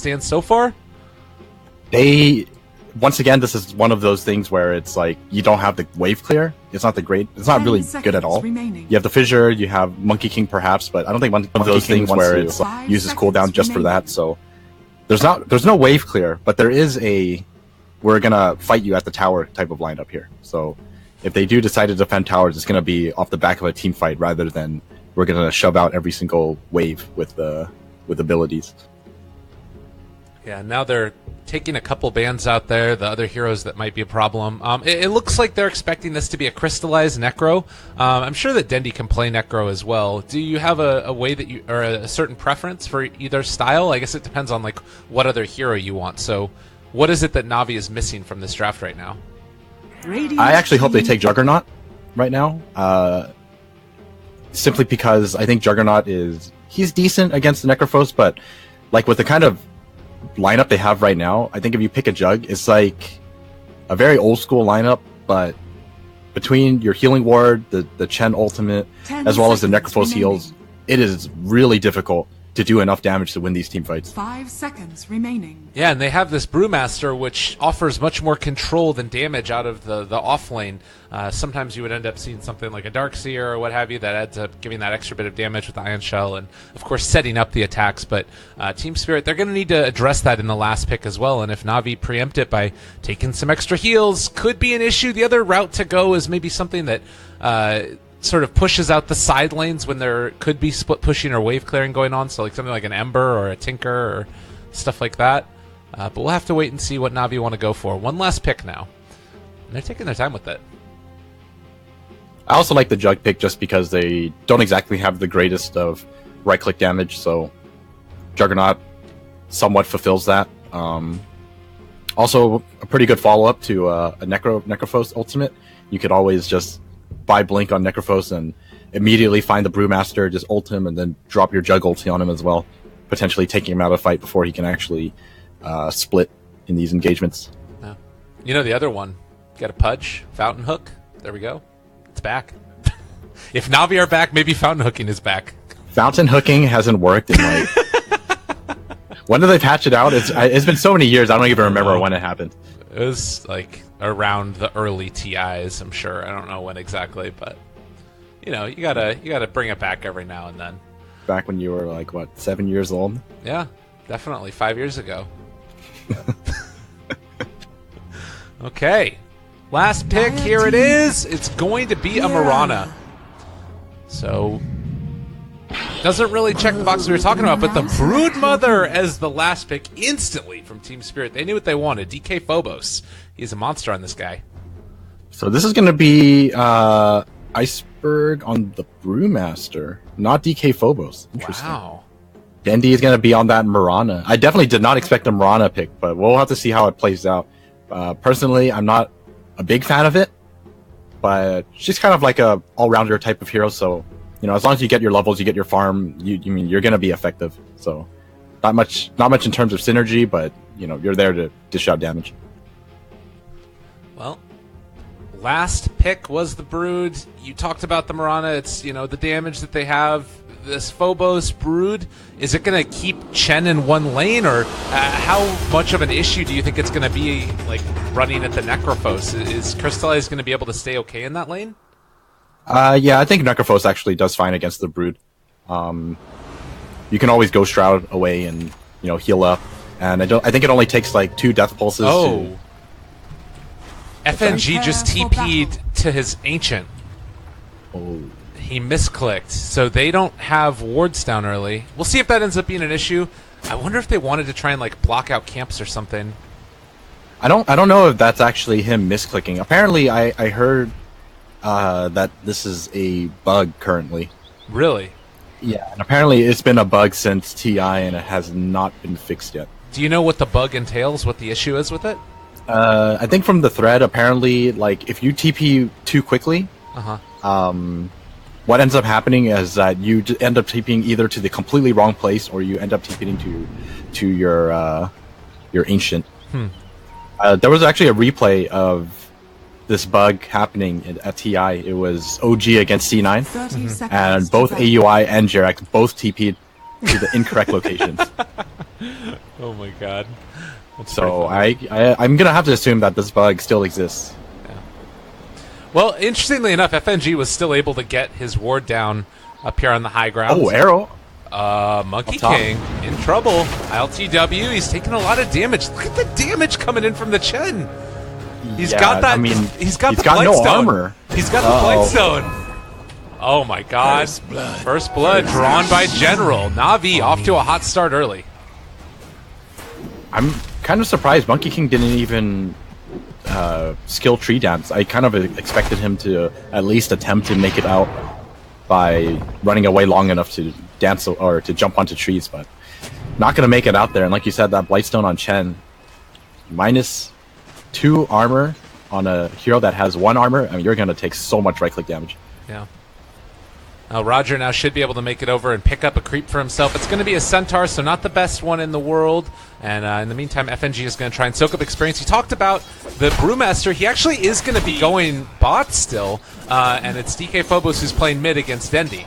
stands so far? Once again, this is one of those things where it's like you don't have the wave clear. It's not really good at all. Remaining. You have the fissure, you have Monkey King perhaps, but I don't think one of those things where it uses cooldown just for that. So there's no wave clear, but there is we're gonna fight you at the tower type of lineup here. So if they do decide to defend towers, it's gonna be off the back of a team fight rather than we're gonna shove out every single wave with abilities. Yeah, now they're taking a couple bans out there, the other heroes that might be a problem. It looks like they're expecting this to be a crystallized Necro. I'm sure that Dendi can play Necro as well. Do you have a way that you, or a certain preference for either style? I guess it depends on like what other hero you want. So what is it that Na'Vi is missing from this draft right now? I actually hope they take Juggernaut right now. Simply because I think Juggernaut he's decent against the Necrophos, but like with the kind of lineup they have right now, I think if you pick a Jug, it's like a very old school lineup, but between your healing ward, the Chen ultimate, as well as the Necrophos heals, it is really difficult to do enough damage to win these team fights. 5 seconds remaining. Yeah, and they have this Brewmaster, which offers much more control than damage out of the off lane. Sometimes you would end up seeing something like a Darkseer or what have you that ends up giving that extra bit of damage with the Ion Shell and, of course, setting up the attacks. But Team Spirit, they're going to need to address that in the last pick as well. And if Na'Vi preempt it by taking some extra heals, could be an issue. The other route to go is maybe something that sort of pushes out the side lanes when there could be split pushing or wave clearing going on. So like something like an Ember or a Tinker or stuff like that. But we'll have to wait and see what Na'Vi want to go for. One last pick now. And they're taking their time with it. I also like the Jug pick just because they don't exactly have the greatest of right-click damage, so Juggernaut somewhat fulfills that. Also, a pretty good follow-up to a Necrophos ultimate. You could always just buy Blink on Necrophos and immediately find the Brewmaster, just ult him, and then drop your Jug ulti on him as well, potentially taking him out of fight before he can actually split in these engagements. Yeah. You know the other one, got a Pudge, Fountain Hook, there we go. It's back. If Na'Vi are back, maybe Fountain Hooking is back. Fountain Hooking hasn't worked in like... When did they patch it out? It's been so many years, I don't even remember when it happened. It was like around the early TIs, I'm sure. I don't know when exactly, but you know, you gotta bring it back every now and then. Back when you were like, what, 7 years old? Yeah, definitely 5 years ago. Okay. Last pick, here it is. It's going to be a Mirana. So, doesn't really check the box we were talking about, but the Broodmother as the last pick instantly from Team Spirit. They knew what they wanted. DK Phobos. He's a monster on this guy. So this is going to be Iceberg on the Brewmaster, not DK Phobos. Interesting. Wow. Dendi is going to be on that Mirana. I definitely did not expect a Mirana pick, but we'll have to see how it plays out. Personally, I'm not a big fan of it, but she's kind of like a all-rounder type of hero, so you know, as long as you get your levels, you get your farm, you're going to be effective. So not much in terms of synergy, but you know, you're there to dish out damage. Well, last pick was the Brood. You talked about the Mirana. It's, you know, the damage that they have. This Phobos Brood, is it going to keep Chen in one lane, or how much of an issue do you think it's going to be, like, running at the Necrophos? Is Crystallize going to be able to stay okay in that lane? Yeah, I think Necrophos actually does fine against the Brood. You can always go Shroud away and, you know, heal up, and I think it only takes like 2 death pulses. Oh, FNG just TP'd to his Ancient. Oh. He misclicked, so they don't have wards down early. We'll see if that ends up being an issue. I wonder if they wanted to try and like block out camps or something. I don't know if that's actually him misclicking. Apparently, I heard that this is a bug currently. Really? Yeah, and apparently it's been a bug since TI, and it has not been fixed yet. Do you know what the bug entails? What the issue is with it? I think from the thread, apparently, like if you TP too quickly, what ends up happening is that you end up TPing either to the completely wrong place, or you end up TPing to your Ancient. There was actually a replay of this bug happening at TI. It was OG against C9, and both AUI and Jerax both TP'd to the incorrect locations. Oh my god. That's So pretty funny. I'm gonna have to assume that this bug still exists. Well, interestingly enough, FNG was still able to get his ward down up here on the high ground. Oh, arrow! Monkey Up top. King in trouble. LTW, he's taking a lot of damage. Look at the damage coming in from the Chen. He's Yeah, got that. I mean, he's got he's the got no Blightstone. armor. He's got the Blightstone. Oh my god. First blood drawn by General. Na'Vi off to a hot start early. I'm kind of surprised Monkey King didn't even skill tree dance. I kind of expected him to at least attempt to make it out by running away long enough to dance or to jump onto trees, but not gonna make it out there. And like you said, that Blightstone on Chen, -2 armor on a hero that has 1 armor. I mean, you're gonna take so much right click damage. Yeah. Roger now should be able to make it over and pick up a creep for himself. It's going to be a Centaur, so not the best one in the world. And in the meantime, FNG is going to try and soak up experience. He talked about the Brewmaster. He actually is going to be going bot still, and it's DK Phobos who's playing mid against Dendi.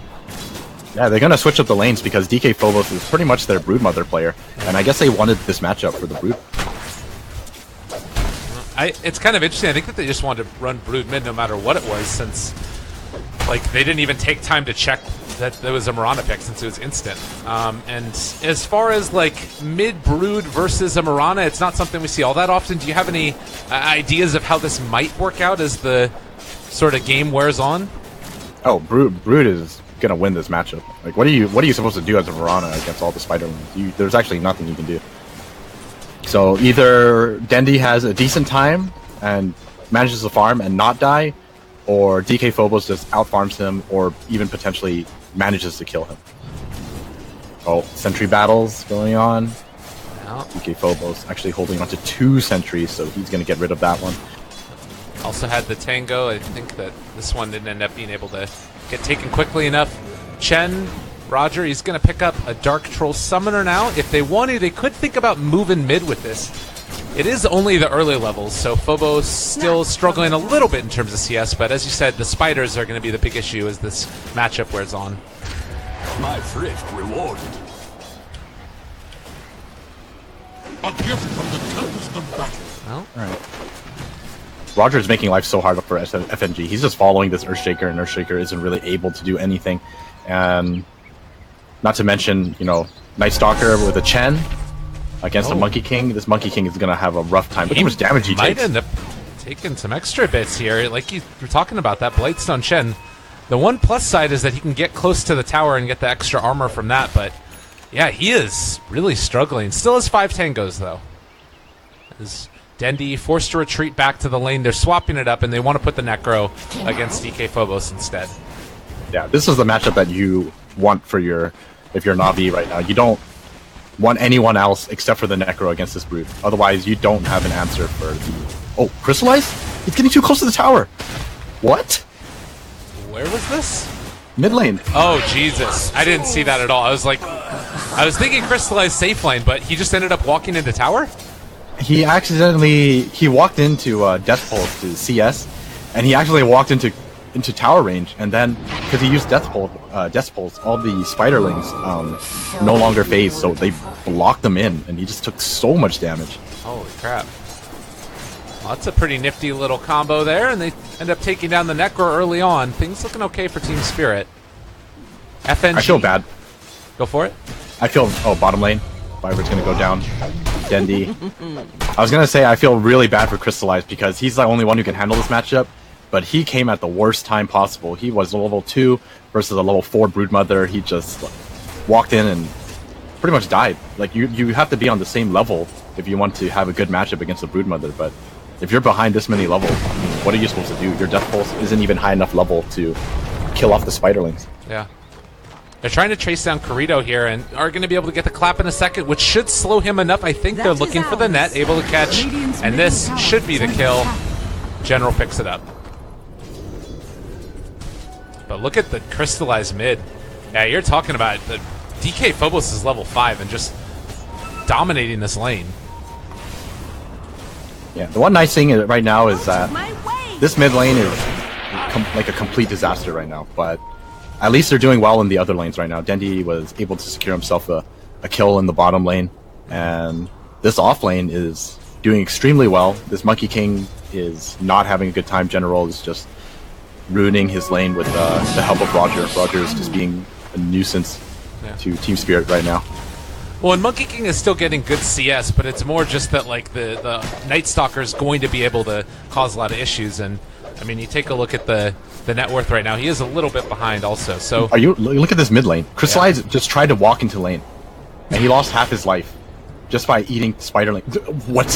Yeah, they're gonna switch up the lanes because DK Phobos is pretty much their Broodmother player, and I guess they wanted this matchup for the Brood. It's kind of interesting. I think that they just wanted to run Brood mid no matter what it was, since like they didn't even take time to check that there was a Mirana pick since it was instant. And as far as like mid Brood versus a Mirana, it's not something we see all that often. Do you have any ideas of how this might work out as the sort of game wears on? Oh, Brood is gonna win this matchup. Like, what are you supposed to do as a Mirana against all the Spiderlings? There's actually nothing you can do. So either Dendi has a decent time and manages to farm and not die, or DK Phobos just outfarms him, or even potentially manages to kill him. Oh, sentry battles going on. Well, DK Phobos actually holding on to 2 sentries, so he's going to get rid of that one. also had the Tango. I think that this one didn't end up being able to get taken quickly enough. Chen, Roger, he's going to pick up a Dark Troll Summoner now. If they wanted, they could think about moving mid with this. It is only the early levels, so Phobos still struggling a little bit in terms of CS, but as you said, the spiders are going to be the big issue as this matchup wears on. My thrift rewarded. A gift from the tempest of battle. Well, Alright. Roger's making life so hard for FNG. He's just following this Earthshaker, and Earthshaker isn't really able to do anything. And not to mention, you know, Night Stalker with a Chen against a Monkey King. This Monkey King is going to have a rough time. Look how much damage he might takes. end up taking some extra bits here. Like you were talking about, that Blightstone Chen. The one plus side is that he can get close to the tower and get the extra armor from that, but yeah, he is really struggling. Still has 5 tangos, though. As Dendi forced to retreat back to the lane. They're swapping it up, and they want to put the Necro against DK Phobos instead. Yeah, this is the matchup that you want for if you're Na'Vi right now. You don't want anyone else except for the Necro against this Brood. Otherwise, you don't have an answer for the... Oh, Crystallize? He's getting too close to the tower! What? Where was this? Mid lane. Oh, Jesus. I didn't see that at all. I was thinking Crystallized safe lane, but he just ended up walking into tower? He walked into Death Pulse to CS, and he actually walked into tower range, and then because he used Death Pulse, all the Spiderlings no longer phase, so they blocked him in, and he just took so much damage. Holy crap. Well, that's a pretty nifty little combo there, and they end up taking down the Necro early on. Things looking okay for Team Spirit. FNG. I feel bad. Go for it. Bottom lane. Viper's gonna go down. Dendi. I was gonna say I feel really bad for Crystallized because he's the only one who can handle this matchup, but he came at the worst time possible. He was level 2 versus a level 4 Broodmother. He just walked in and pretty much died. Like, you have to be on the same level if you want to have a good matchup against a Broodmother, but if you're behind this many levels, what are you supposed to do? Your Death Pulse isn't even high enough level to kill off the Spiderlings. Yeah. They're trying to chase down Corrido here and are going to be able to get the clap in a second, which should slow him enough. I think they're looking for the net, able to catch, and this should be the kill. General picks it up. But look at the Crystallized mid. Yeah, you're talking about the DK Phobos is level 5 and just dominating this lane. Yeah, the one nice thing right now is that this mid lane is like a complete disaster right now, but at least they're doing well in the other lanes right now. Dendi was able to secure himself a kill in the bottom lane, and this offlane is doing extremely well. This Monkey King is not having a good time. General is just ruining his lane with the help of Roger. Roger is just being a nuisance to Team Spirit right now. Well, and Monkey King is still getting good CS, but it's more just that like the Night Stalker is going to be able to cause a lot of issues. And I mean, you take a look at the net worth right now; he is a little bit behind, also. So look at this mid lane? Crystallize just tried to walk into lane, and he lost half his life just by eating spider lane. What?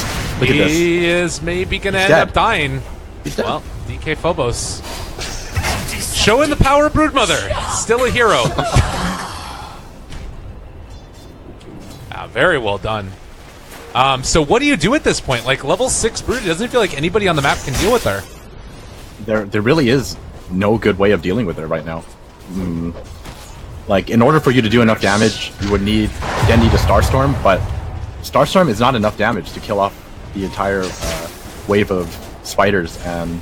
Look at this. He is maybe going to end dead. up dying. He's dead. Well, DK Phobos showing the power of Broodmother. Still a hero. Very well done. So what do you do at this point? Like, level 6 Brood, it doesn't feel like anybody on the map can deal with her. There really is no good way of dealing with her right now. Like, in order for you to do enough damage, you would need Dendi to Starstorm, but Starstorm is not enough damage to kill off the entire wave of spiders, and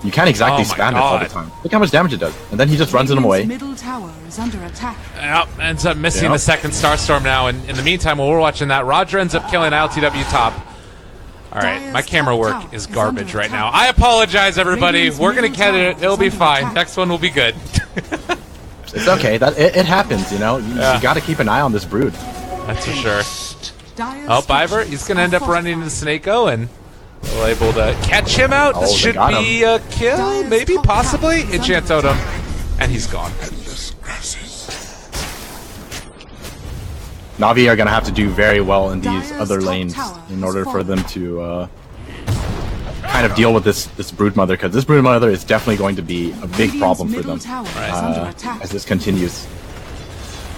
you can't exactly spam it all the time. Look how much damage it does, and then he just runs them away. Middle tower is under attack. Yep, ends up missing the second Starstorm now, and in the meantime, while we're watching that, Roger ends up killing LTW top. Alright, my camera work is garbage right now. I apologize, everybody. We're gonna get it. It'll be fine. Next one will be good. It's okay. It happens, you know? You gotta keep an eye on this Brood. That's for sure. Oh, Biver, he's gonna end up running into Snako, and we're able to catch him out. This should be a kill, maybe, possibly. Enchant Totem, and he's gone. Na'Vi are going to have to do very well in these other lanes in order for them to kind of deal with this Broodmother, because this Broodmother is definitely going to be a big problem for them as this continues.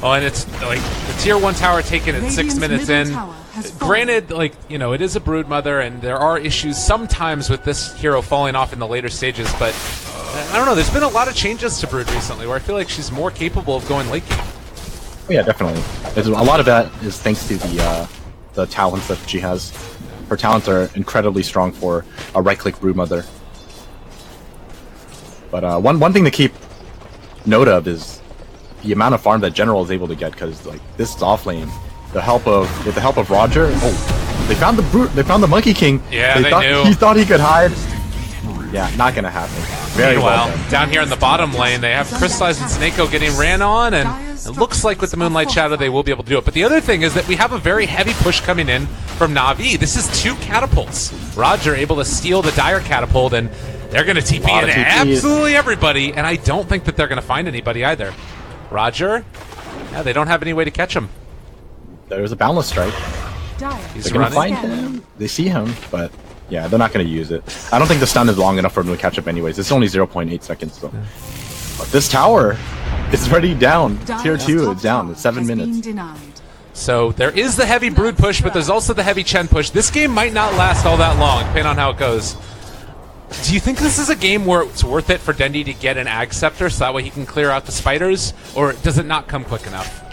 Oh, and it's like the tier 1 tower taken at 6 minutes in. Granted, like, you know, it is a Broodmother, and there are issues sometimes with this hero falling off in the later stages, but I don't know, there's been a lot of changes to Brood recently where I feel like she's more capable of going late game. Oh, yeah, definitely. A lot of that is thanks to the talents that she has. Her talents are incredibly strong for a right-click Broodmother. But one thing to keep note of is the amount of farm that General is able to get, because like this offlane, with the help of Roger, they found the Monkey King. Yeah, they knew. He thought he could hide. Yeah, not gonna happen. Very well done. Down here in the bottom lane, they have Crystallize and Snako getting ran on, and it looks like with the Moonlight Shadow they will be able to do it. But the other thing is that we have a very heavy push coming in from Na'Vi. This is 2 catapults. Roger able to steal the Dire catapult, and they're going to TP in absolutely everybody, and I don't think that they're going to find anybody either. Roger, yeah, they don't have any way to catch him. There's a Boundless Strike. He's going to find him. They see him, but yeah, they're not going to use it. I don't think the stun is long enough for them to catch up anyways. It's only 0.8 seconds, so. But this tower is already down. Tier 2 is down. It's 7 minutes. So there is the heavy Brood push, but there's also the heavy Chen push. This game might not last all that long, depending on how it goes. Do you think this is a game where it's worth it for Dendi to get an Ag Scepter so that way he can clear out the spiders, or does it not come quick enough?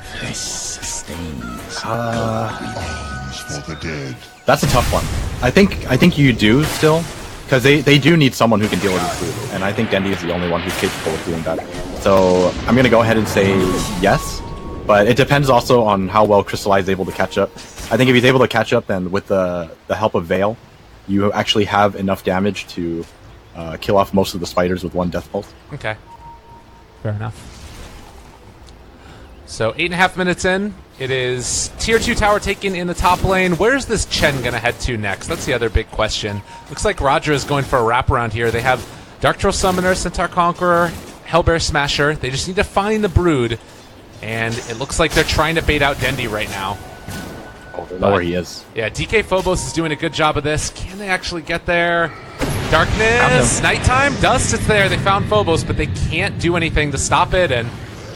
That's a tough one. I think you do still, because they do need someone who can deal with this Brood, and I think Dendi is the only one who's capable of doing that. So I'm going to go ahead and say yes, but it depends also on how well Crystallize is able to catch up. I think if he's able to catch up, then with the help of Veil, you actually have enough damage to kill off most of the spiders with 1 Death Pulse. Okay. Fair enough. So 8.5 minutes in, it is tier 2 tower taken in the top lane. Where's this Chen going to head to next? That's the other big question. Looks like Roger is going for a wraparound here. They have Dark Troll Summoner, Centaur Conqueror, Hellbear Smasher. They just need to find the Brood, and it looks like they're trying to bait out Dendi right now. Oh, they know where he is. Yeah, DK Phobos is doing a good job of this. Can they actually get there? Darkness, nighttime, dust, it's there. They found Phobos, but they can't do anything to stop it, and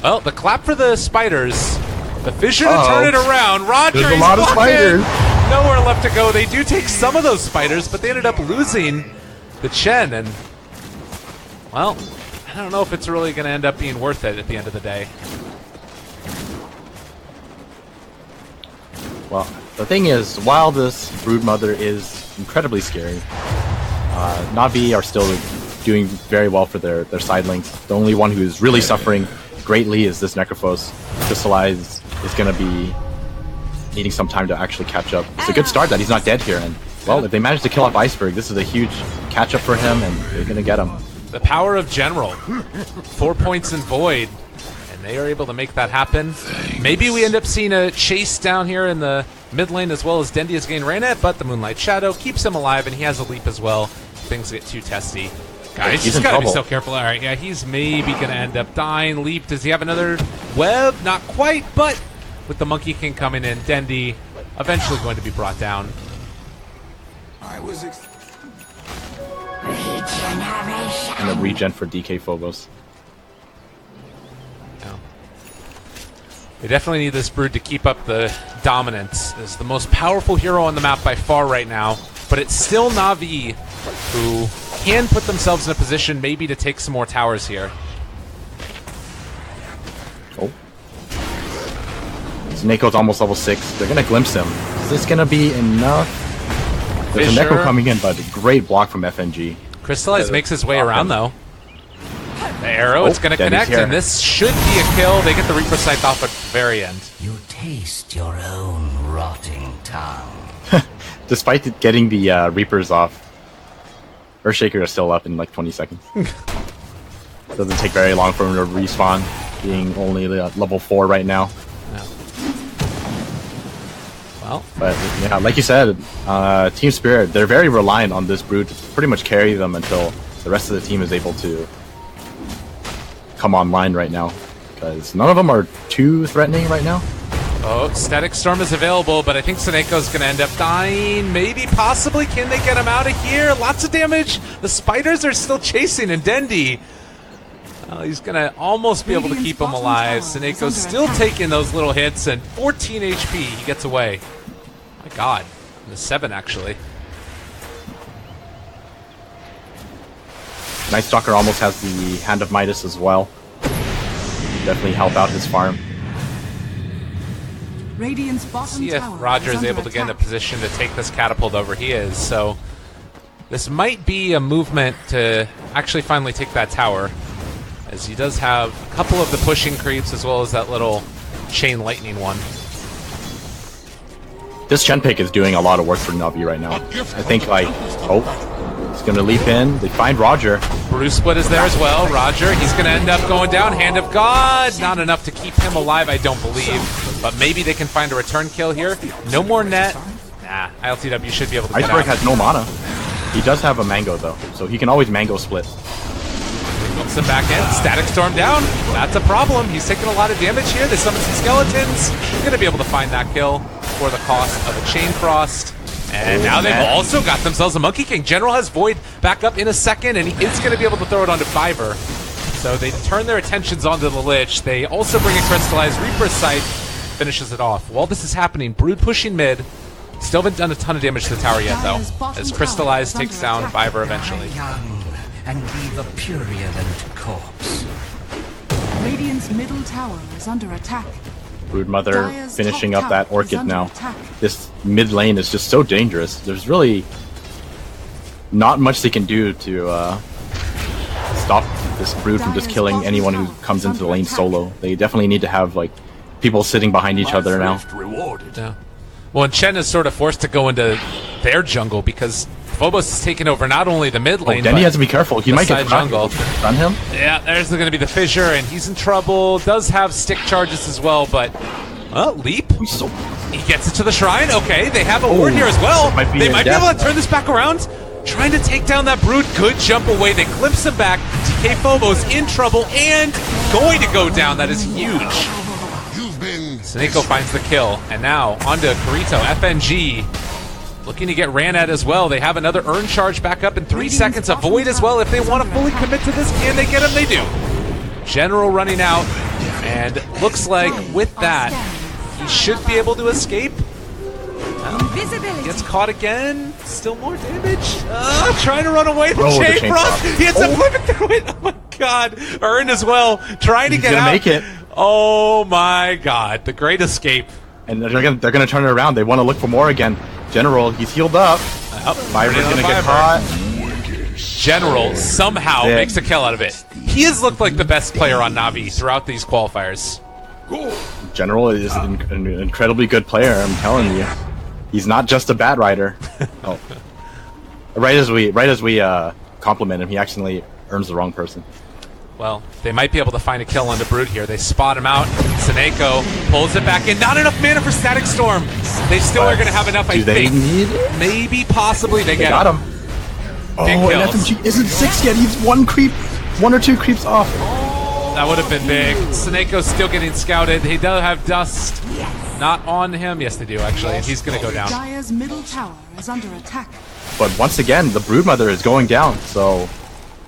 well, the clap for the spiders. The Fissure to turn it around. Roger, there's a lot of spiders. Nowhere left to go. They do take some of those spiders, but they ended up losing the Chen, and well, I don't know if it's really going to end up being worth it at the end of the day. Well, the thing is, while this Broodmother is incredibly scary, Na'Vi are still doing very well for their side lanes. The only one who is really suffering greatly is this Necrophos. Crystallize is going to be needing some time to actually catch up. It's a good start that he's not dead here, and well, if they manage to kill off Iceberg, this is a huge catch up for him, and they're gonna get him. The power of General. 4 points in Void, and they are able to make that happen. Maybe we end up seeing a chase down here in the mid lane as well as Dendi has gained Reynet, but the Moonlight Shadow keeps him alive, and he has a leap as well. Things get too testy. Guys, he's just gotta be trouble. so careful. All right, yeah, he's maybe gonna end up dying. Leap, does he have another web? Not quite, but with the Monkey King coming in, Dendi eventually going to be brought down. And a regen for DK Phobos. Yeah. They definitely need this Brood to keep up the dominance. It's the most powerful hero on the map by far right now, but it's still Na'Vi who can put themselves in a position maybe to take some more towers here. Oh. Snakeo's almost level 6. They're gonna glimpse him. Is this gonna be enough? There's a Fisher. Neko coming in, but a great block from FNG. Crystallize makes his way around though. The arrow, Oh, it's going to Denny's connect, here. and this should be a kill. They get the Reaper Scythe off at the very end. You taste your own rotting tongue. Despite getting the Reapers off, Earthshaker is still up in like 20 seconds. Doesn't take very long for him to respawn, being only level 4 right now. Yeah. Well, But yeah, like you said, Team Spirit, they're very reliant on this Brood to pretty much carry them until the rest of the team is able to come online right now. Because none of them are too threatening right now. oh, Static Storm is available, but I think Seneco's going to end up dying. Maybe, possibly, can they get him out of here? Lots of damage. The spiders are still chasing, and Dendi, he's going to almost be able to keep him alive. Seneco's still taking those little hits, and 14 HP, he gets away. My god, the 7 actually. Night Stalker almost has the Hand of Midas as well. Definitely help out his farm. Radiant's bottom See if tower Roger is under able to get in a attack. position to take this catapult over. He is, so this might be a movement to actually finally take that tower, as he does have a couple of the pushing creeps as well as that little chain lightning one. This Chen pick is doing a lot of work for Navi right now. I think like, oh, he's gonna leap in. They find Roger. Bruce Split is there as well. Roger, he's going to end up going down. Hand of God, not enough to keep him alive, I don't believe. But maybe they can find a return kill here. No more net. Nah, ILTW should be able to get Iceberg out. has no mana. He does have a Mango though, so he can always Mango split. Looks the back end. Static Storm down. That's a problem. He's taking a lot of damage here. They summon some skeletons. He's going to be able to find that kill for the cost of a Chain Frost. And now they've also got themselves a Monkey King. General has Void back up in a second, and he is going to be able to throw it onto Fiverr. So they turn their attentions onto the Lich. They also bring a Crystallized Reaper Sight. Finishes it off. While this is happening, Brood pushing mid. Still haven't done a ton of damage to the tower yet, though. As Crystallized takes down Fiverr eventually. Young and leave a purulent corpse. Radiant's middle tower is under attack. Broodmother Dire's finishing top up that tower is Orchid under now. attack. This mid lane is just so dangerous. There's really not much they can do to stop this Brood from just killing anyone who comes into the lane solo. They definitely need to have like people sitting behind each other now. Rewarded. Yeah. Well, and Chen is sort of forced to go into their jungle because Phobos is taking over not only the mid Oh, lane, Denny but has to be careful. He the might side get jungle. Run him. Yeah, there's going to be the fissure, and he's in trouble. Does have stick charges as well, but leap. He's so He gets it to the shrine. Okay, they have a ward here as well. might be They a might be death. able to turn this back around. Trying to take down that Brood. Good jump away. They glimpse him back. DK Phobos in trouble and going to go down. That is huge. You've been Seneko finds the kill, and now onto Kirito. FNG looking to get ran at as well. They have another Earn charge back up in 3 seconds. A Void as well. If they want to fully commit to this, can they get him? They do. General running out, and looks like with that, he should be able to escape. Invisibility. Gets caught again. Still more damage. Trying to run away from Oh, the Chain Chain Frost. Frost. He ends up flipping through it. Oh my god. Earn as well. Trying to He's get gonna out. make it. Oh my god. The great escape. and they're gonna turn it around. They want to look for more again. General, he's healed up. Fiverr's gonna get caught. General somehow Yeah. makes a kill out of it. He has looked like the best player on Navi throughout these qualifiers. General is an incredibly good player. I'm telling you, he's not just a bad rider. Oh. Right as we compliment him, he actually earns the wrong person. Well, they might be able to find a kill on the Brood here. They spot him out. Seneko pulls it back in. Not enough mana for Static Storm. They still are going to have enough, I think. Need it? Maybe, possibly, they get got him. Big Oh, and kills. FMG isn't 6 yet. He's one or two creeps off. That would have been big. Seneco's still getting scouted. They do have Dust. Not on him. Yes, they do, actually. And he's going to go down. Dire's middle tower is under attack. But once again, the Broodmother is going down, so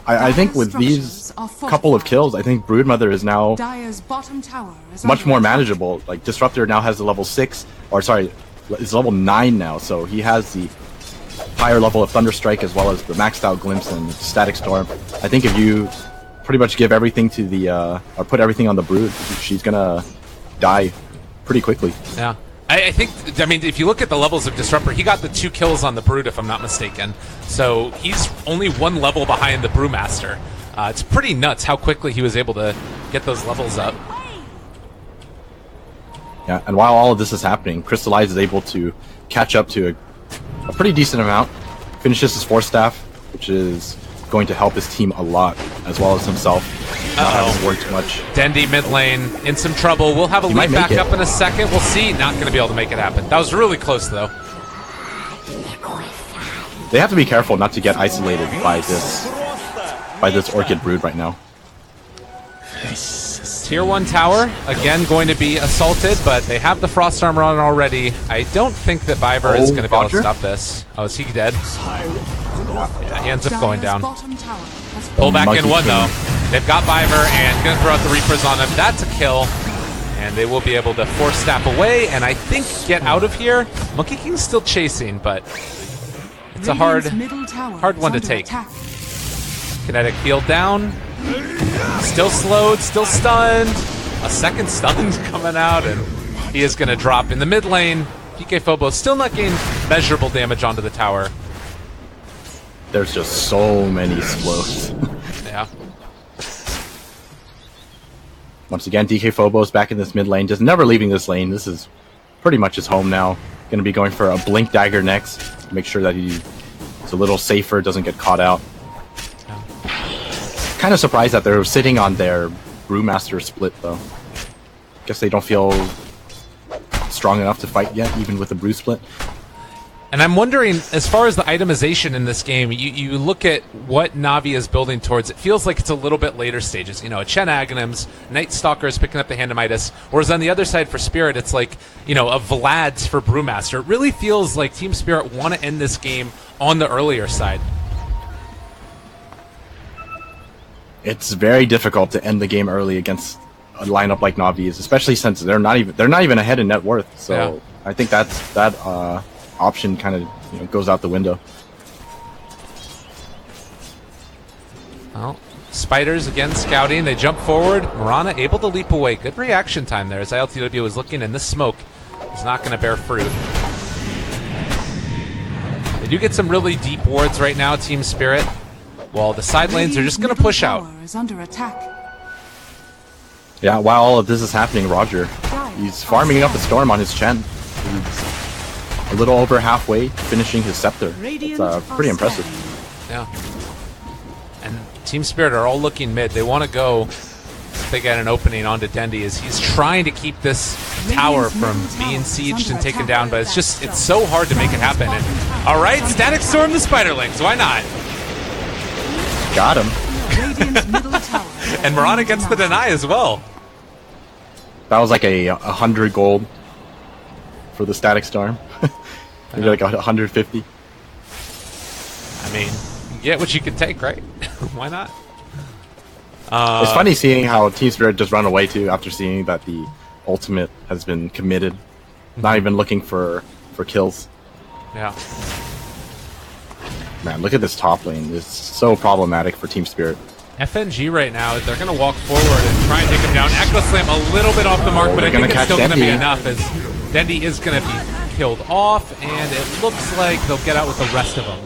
I think with these couple of kills, I think Broodmother is now Dire's bottom tower is much under more attack. manageable. Like, Disruptor now has the level 6, or sorry, it's level 9 now, so he has the higher level of Thunderstrike as well as the maxed out Glimpse and Static Storm. I think if you pretty much give everything to the, or put everything on the Brood, she's gonna die pretty quickly. Yeah. I think, I mean, if you look at the levels of Disruptor, he got the 2 kills on the Brood, if I'm not mistaken. So he's only 1 level behind the Brewmaster. It's pretty nuts how quickly he was able to get those levels up. Yeah, and while all of this is happening, Crystallize is able to catch up to a pretty decent amount, finishes his Force Staff, which is going to help his team a lot, as well as himself. Not having worked much. Dendi mid lane in some trouble. We'll have a He lead might make back it. up in a second. We'll see. Not going to be able to make it happen. That was really close, though. They have to be careful not to get isolated by this Orchid Brood right now. Tier 1 tower, again, going to be assaulted, but they have the Frost Armor on already. I don't think that Viber is going to be able to Roger? stop this. Oh, is he dead? Yeah, he ends up going Dire's down. bottom tower has Pull back Monkey in 1, King. though. They've got Viber and going to throw out the Reapers on him. That's a kill. And they will be able to force Staff away and I think get out of here. Monkey King's still chasing, but it's a hard one to take. Attack. Kinetic field down. Still slowed, still stunned. A second stun coming out, and he is going to drop in the mid lane. PK Phobos still not getting measurable damage onto the tower. There's just so many Splodes. Yeah. Once again, DK Phobos back in this mid lane, just never leaving this lane. This is pretty much his home now. Going to be going for a Blink Dagger next. Make sure that he's a little safer, doesn't get caught out. Kind of surprised that they're sitting on their Brewmaster split, though. Guess they don't feel strong enough to fight yet, even with the Brew split. And I'm wondering, as far as the itemization in this game, you look at what Navi is building towards, it feels like it's a little bit later stages. You know, a Chen Aghanims, Night Stalker is picking up the Handamitis, whereas on the other side for Spirit, it's like, you know, a Vlad's for Brewmaster. It really feels like Team Spirit want to end this game on the earlier side. It's very difficult to end the game early against a lineup like Navi's, especially since they're not even ahead in net worth. So Yeah. I think that option kind of goes out the window. Well, Spiders again scouting. They jump forward. Mirana able to leap away. Good reaction time there as ILTW was looking, and this smoke is not going to bear fruit. They do get some really deep wards right now, Team Spirit. While the side lanes are just going to push out. Is under attack. Yeah, while all of this is happening, Roger, he's farming up a Storm on his Chen. He's a little over halfway, finishing his Scepter. It's pretty impressive. Yeah. And Team Spirit are all looking mid. They want to go if they get an opening onto Dendi as he's trying to keep this tower from being sieged and taken down, but it's so hard to make it happen. And all right, Static Storm the Spiderlings. Why not? Got him. Radiant's middle tower. And Mirana gets the deny as well. That was like a 100 gold for the Static Storm. Maybe like 150. I mean, you get what you can take, right? Why not? It's funny seeing how Team Spirit just run away too after seeing that the ultimate has been committed. Not even looking for kills. Yeah. Man, look at this top lane. It's so problematic for Team Spirit. FNG right now, they're going to walk forward and try and take him down. Echo Slam a little bit off the mark, but I think it's still going to be enough as Dendi is going to be killed off, and it looks like they'll get out with the rest of them.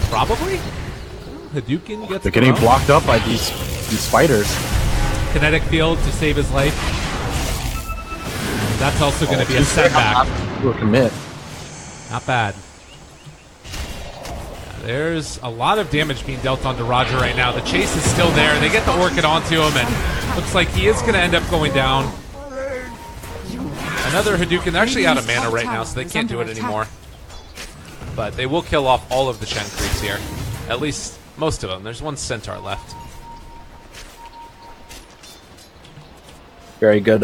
Probably? Hadouken gets They're getting thrown. blocked up by these spiders. Kinetic field to save his life. That's also going to be a setback. We'll commit. Not bad. There's a lot of damage being dealt onto Roger right now. The chase is still there. They get the Orchid onto him, and looks like he is going to end up going down. Another Hadouken. They're actually out of mana right now, so they can't do it anymore. But they will kill off all of the Chen creeps here. At least most of them. There's one Centaur left. Very good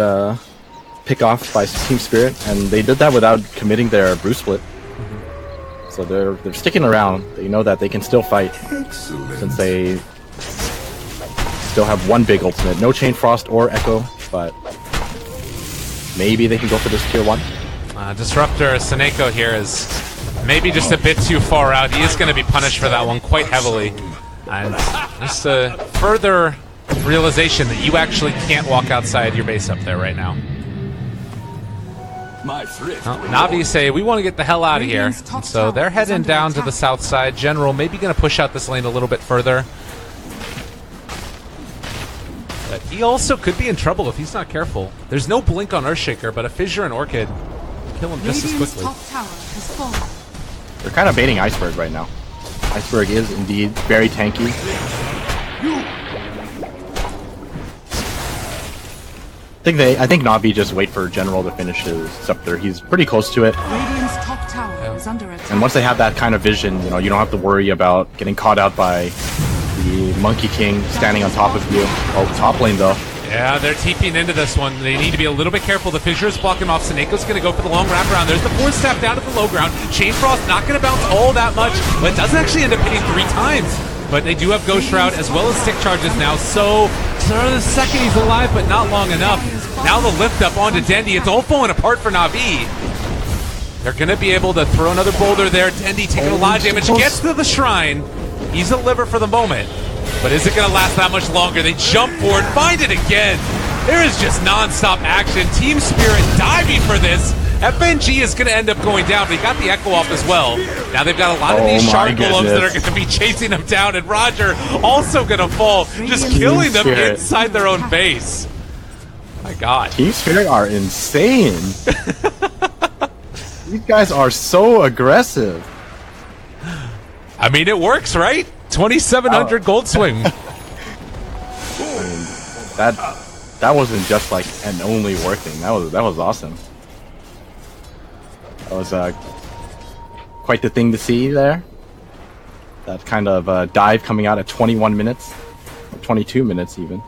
pick off by Team Spirit, and they did that without committing their brew split. So they're sticking around. They know that they can still fight since they still have one big ultimate. No Chain Frost or Echo, but maybe they can go for this tier 1. Disruptor Seneko here is maybe just a bit too far out. He is going to be punished for that one quite heavily. And just a further realization that you actually can't walk outside your base up there right now. Na'Vi say, we want to get the hell out of here. And so they're heading down to the south side. General maybe going to push out this lane a little bit further. But he also could be in trouble if he's not careful. There's no blink on Earthshaker, but a Fissure and Orchid kill him just as quickly. They're kind of baiting Iceberg right now. Iceberg is indeed very tanky. I think Na'Vi just wait for General to finish his scepter. He's pretty close to it. Radiant's top tower is under attack. And once they have that kind of vision, you know, you don't have to worry about getting caught out by the Monkey King standing on top of you. Oh, top lane though. Yeah, they're TPing into this one. They need to be a little bit careful. The Fissure is blocking him off. Seneco's going to go for the long wraparound. There's the force step down to the low ground. Chain Frost not going to bounce all that much, but doesn't actually end up hitting 3 times. But they do have Ghost Shroud as well as Stick Charges now, so the second he's alive, but not long enough. Now the lift up onto Dendi. It's all falling apart for Na'Vi. They're going to be able to throw another boulder there. Dendi taking a lot of damage. Gets to the shrine. He's a liver for the moment. But is it going to last that much longer? They jump forward, find it again. There is just non-stop action. Team Spirit diving for this. FNG is going to end up going down. They got the Echo off as well. Now they've got a lot of these Shard Golems that are going to be chasing them down. And Roger also going to fall, just killing them inside their own base. My God. Team Spirit are insane. These guys are so aggressive. I mean, it works, right? 2,700 gold swing. I mean, that wasn't just like an only working. That was awesome. That was quite the thing to see there. That kind of dive coming out at 21 minutes, or 22 minutes even.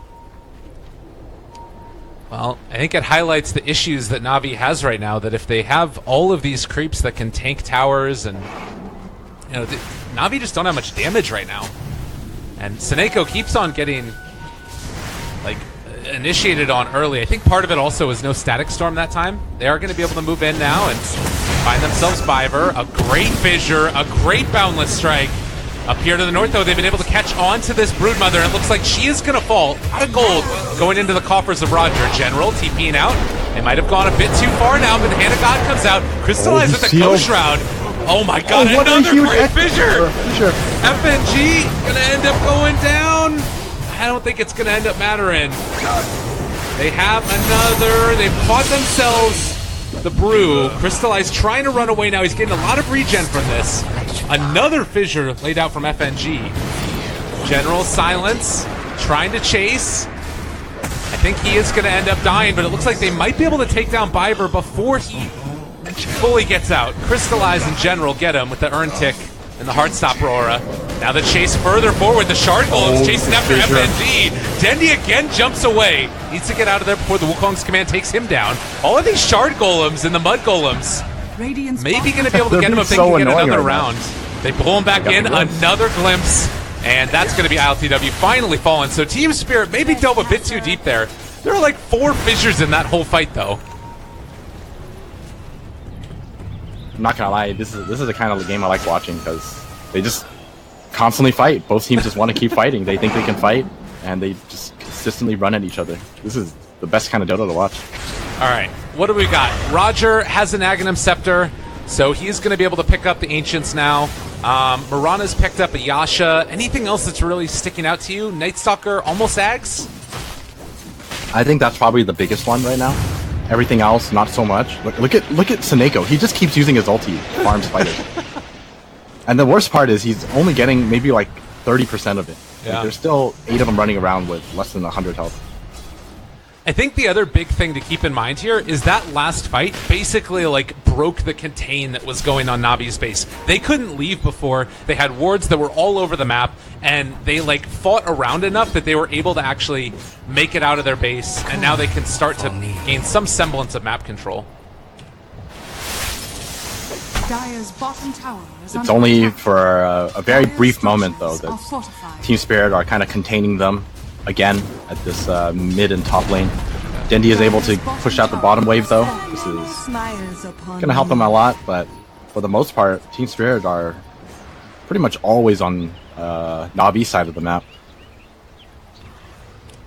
Well, I think it highlights the issues that Na'Vi has right now, that if they have all of these creeps that can tank towers and, you know, Na'Vi just don't have much damage right now. And Seneko keeps on getting, like, initiated on early. I think part of it also was no Static Storm that time. They are going to be able to move in now and find themselves Biver. A great Fissure, a great Boundless Strike. Up here to the north, though, they've been able to catch on to this Broodmother, and it looks like she is going to fall. Out of gold going into the coffers of Roger. General TPing out. They might have gone a bit too far now, but the Hand of God comes out. Crystallized with the Ghost Shroud. Oh my God, another great Fissure! FNG going to end up going down. I don't think it's going to end up mattering. They have another. They've caught themselves the Brew. Crystallized trying to run away now. He's getting a lot of regen from this. Another Fissure laid out from FNG. General silence. Trying to chase. I think he is going to end up dying, but it looks like they might be able to take down Biver before he fully gets out. Crystallize and General get him with the Urn Tick and the Heartstop Aurora. Now the chase further forward. The Shard Golems chasing after FNG. Dendi again jumps away. Needs to get out of there before the Wukong's command takes him down. All of these Shard Golems and the Mud Golems maybe going to be able to get him if they can get another round. They pull him back in. Another glimpse. And that's going to be ILTW finally falling. So Team Spirit maybe dove a bit too deep there. There are like 4 Fissures in that whole fight, though. I'm not gonna lie, this is the kind of game I like watching because they just constantly fight. Both teams just want to keep fighting. They think they can fight, and they just consistently run at each other. This is the best kind of Dota to watch. All right, what do we got? Roger has an Aghanim Scepter, so he's going to be able to pick up the Ancients now. Mirana's picked up a Yasha. Anything else that's really sticking out to you? Nightstalker, almost Ags? I think that's probably the biggest one right now. Everything else, not so much. Look at Seneko. He just keeps using his ulti to farm spiders. And the worst part is he's only getting maybe like 30% of it. Yeah. Like, there's still 8 of them running around with less than 100 health. I think the other big thing to keep in mind here is that last fight basically like broke the contain that was going on Navi's base. They couldn't leave before. They had wards that were all over the map, and they like fought around enough that they were able to actually make it out of their base, and now they can start to gain some semblance of map control. Dire's bottom tower is It's under only attack. for a very Dire's brief moment, though, structures are that fortified. Team Spirit are kind of containing them again at this mid and top lane. Dendi is able to push out the bottom wave, though. This is going to help them a lot, but for the most part, Team Spirit are pretty much always on Navi's side of the map.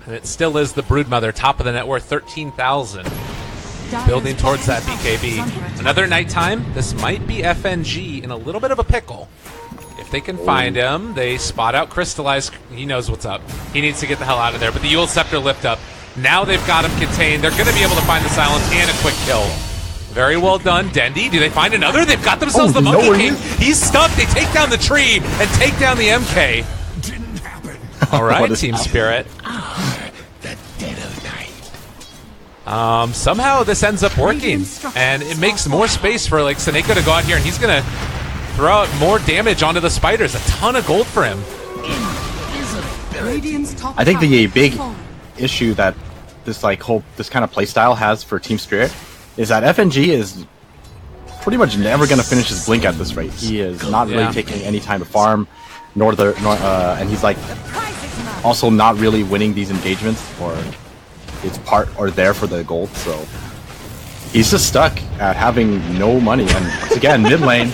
And it still is the Broodmother, top of the net worth, 13,000. Dire's Building towards that bottom tower is under BKB. attack. Another nighttime. This might be FNG in a little bit of a pickle. If they can find him, they spot out Crystallize. He knows what's up. He needs to get the hell out of there. But the Eul Scepter lift up. Now they've got him contained. They're going to be able to find the silence and a quick kill. Very well done, Dendi. Do they find another? They've got themselves the you know Monkey where he King. is? He's stuck. They take down the tree and take down the MK. Didn't happen. All right, What is Team happening? Spirit. The dead of night. Somehow this ends up working, and it makes more space for like Seneko to go out here, and he's going to throw out more damage onto the spiders. A ton of gold for him. Radiant's top I think tower the has big fallen. issue that this kind of playstyle has for Team Spirit is that FNG is pretty much never going to finish his blink at this rate. He is not really Yeah. taking any time to farm, and he's like also not really winning these engagements, or it's part or there for the gold. So he's just stuck at having no money. And once again, mid lane.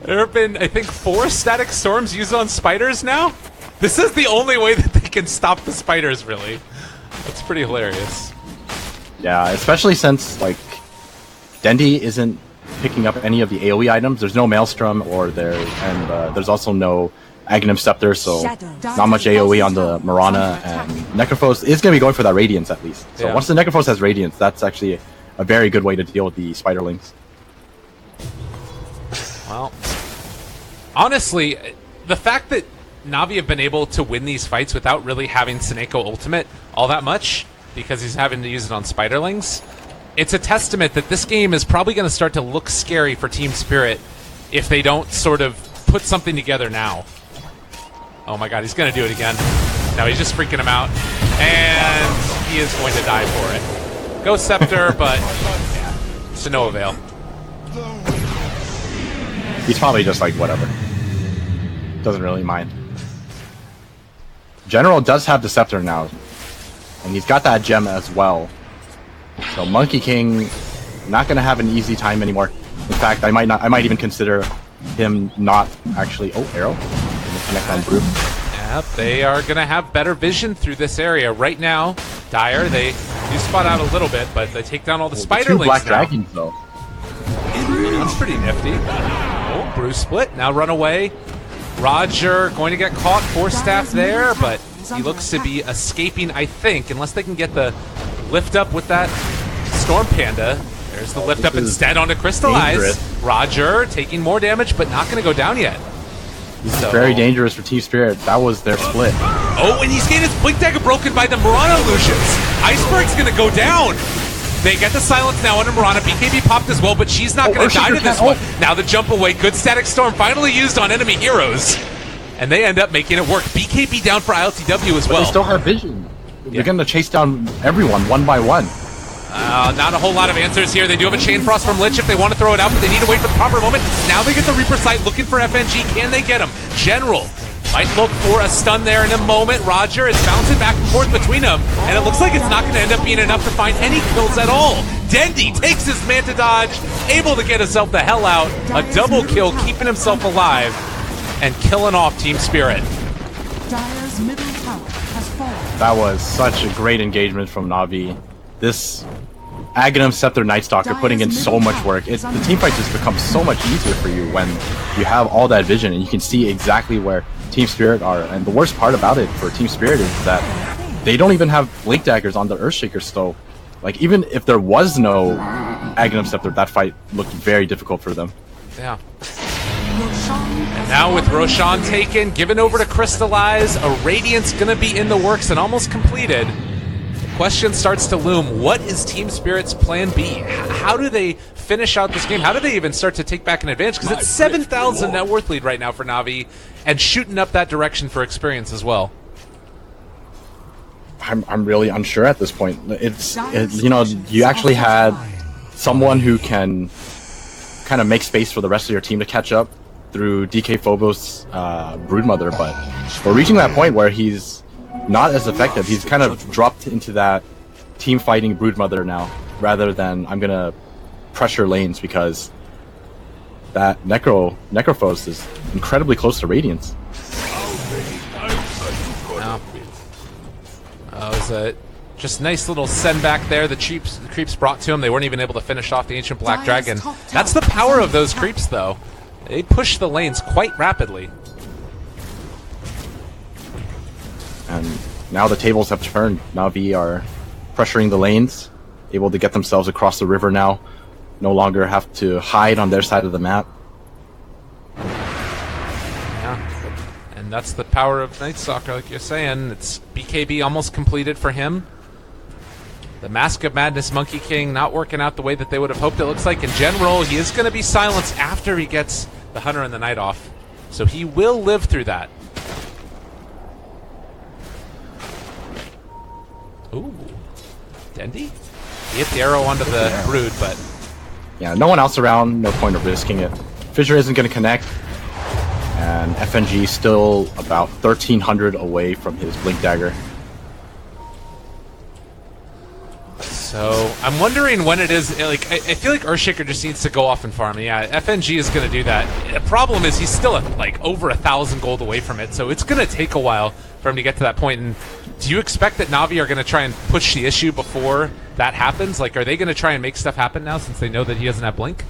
There have been, I think, 4 static storms used on spiders now. This is the only way that they can stop the spiders, really. That's pretty hilarious. Yeah, especially since like Dendi isn't picking up any of the AoE items. There's no Maelstrom, there's also no Aghanim Scepter, so not much AoE on the Mirana, and Necrophos is going to be going for that Radiance at least. So Yeah. once the Necrophos has Radiance, that's actually a very good way to deal with the Spiderlings. Well, honestly, the fact that Navi have been able to win these fights without really having Seneko ultimate all that much, because he's having to use it on Spiderlings, it's a testament that this game is probably going to start to look scary for Team Spirit if they don't sort of put something together now. Oh my god, he's going to do it again. No, he's just freaking him out. And he is going to die for it. Go Scepter, but yeah, to no avail. He's probably just like, whatever. Doesn't really mind. General does have the Scepter now, and he's got that gem as well. So Monkey King not going to have an easy time anymore. In fact, I might even consider him not actually. Oh, arrow. Gonna connect on Brute. Yep, they are going to have better vision through this area. Right now, Dire, they do spot out a little bit, but they take down all the Two Spiderlings Black now. Dragons though. That's pretty nifty. Oh, Bruce split. Now run away. Roger going to get caught. Force staff there, but he looks to be escaping, I think, unless they can get the lift up with that Storm Panda. There's the lift this up is instead onto Crystallize. dangerous. Roger taking more damage, but not going to go down yet. This is very dangerous for Team Spirit. That was their split. Oh, and he's getting his Blink Dagger broken by the Mirana illusions. Iceberg's going to go down. They get the silence now under Mirana. BKB popped as well, but she's not going to die to this one. Now the jump away. Good static storm finally used on enemy heroes. And they end up making it work. BKB down for ILTW as But well. they still have vision. Yeah. They're going to chase down everyone one by one. Not a whole lot of answers here. They do have a Chain Frost from Lich if they want to throw it out, but they need to wait for the proper moment. Now they get the Reaper sight looking for FNG. Can they get him? General might look for a stun there in a moment. Roger is bouncing back and forth between them, and it looks like it's not going to end up being enough to find any kills at all. Dendi takes his Manta Dodge, able to get himself the hell out. A double kill, keeping himself alive, and killing off Team Spirit. Dire's middle tower has fallen. That was such a great engagement from Navi. This Aghanim Scepter Night Stalker putting in so much work. The team fight just becomes so much easier for you when you have all that vision and you can see exactly where Team Spirit are. And the worst part about it for Team Spirit is that they don't even have Blink Daggers on the Earthshaker, so like even if there was no Aghanim Scepter, that fight looked very difficult for them. Yeah. And now with Roshan taken, given over to Crystallize, a Radiant's gonna be in the works and almost completed. The question starts to loom, what is Team Spirit's plan B? How do they finish out this game? How do they even start to take back an advantage? Because it's 7,000 net worth lead right now for Na'Vi, and shooting up that direction for experience as well. I'm really unsure at this point. It's you know, you actually had someone who can kind of make space for the rest of your team to catch up through DK Phobos' Broodmother, but we're reaching that point where he's not as effective. He's kind of dropped into that team fighting Broodmother now, rather than I'm gonna pressure lanes, because that Necrophos is incredibly close to Radiance. It was a just nice little send back there. The creeps brought to him. They weren't even able to finish off the Ancient Black Dragon. That's the power of those creeps, though. They push the lanes quite rapidly. And now the tables have turned. Na'Vi are pressuring the lanes, able to get themselves across the river now. No longer have to hide on their side of the map. Yeah. And that's the power of Night Stalker, like you're saying. It's BKB almost completed for him. The Mask of Madness Monkey King not working out the way that they would have hoped. It looks like in general he is going to be silenced after he gets the Hunter and the Night off. So he will live through that. Ooh. Dendi? He hit the arrow onto the Brood, but... Yeah, no one else around, no point of risking it. Fissure isn't going to connect. And FNG still about 1,300 away from his Blink Dagger. So, I'm wondering when it is, like, I feel like Earthshaker just needs to go off and farm. Yeah, FNG is going to do that. The problem is he's still, like, over 1,000 gold away from it, so it's going to take a while for him to get to that point. And do you expect that Na'Vi are going to try and push the issue before that happens? Like, are they going to try and make stuff happen now since they know that he doesn't have Blink?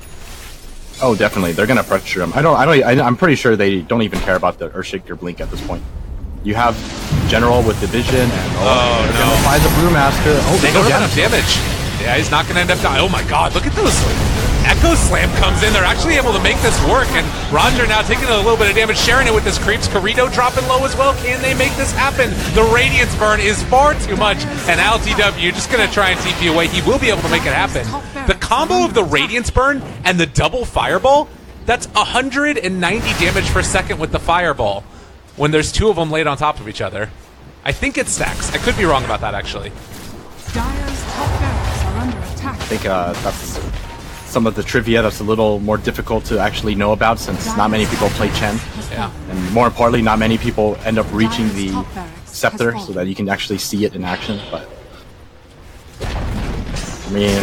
Oh, definitely. They're going to pressure him. I'm pretty sure they don't even care about the Earthshaker Blink at this point. You have General with the Vision, and they're going to apply the Brewmaster. Oh, they don't have enough damage. Yeah, he's not going to end up dying. Oh my god, look at those. Echo Slam comes in. They're actually able to make this work, and Roger now taking a little bit of damage, sharing it with his creeps. Corrido dropping low as well. Can they make this happen? The Radiance burn is far too much, and LTW just going to try and TP away. He will be able to make it happen. The combo of the Radiance burn and the double Fireball, that's 190 damage per second with the Fireball when there's two of them laid on top of each other. I think it stacks. I could be wrong about that, actually. Dire's top barracks are under attack. I think that's some of the trivia that's a little more difficult to actually know about, since not many people play Chen. Yeah. And more importantly, not many people end up reaching the scepter so that you can actually see it in action. But I mean,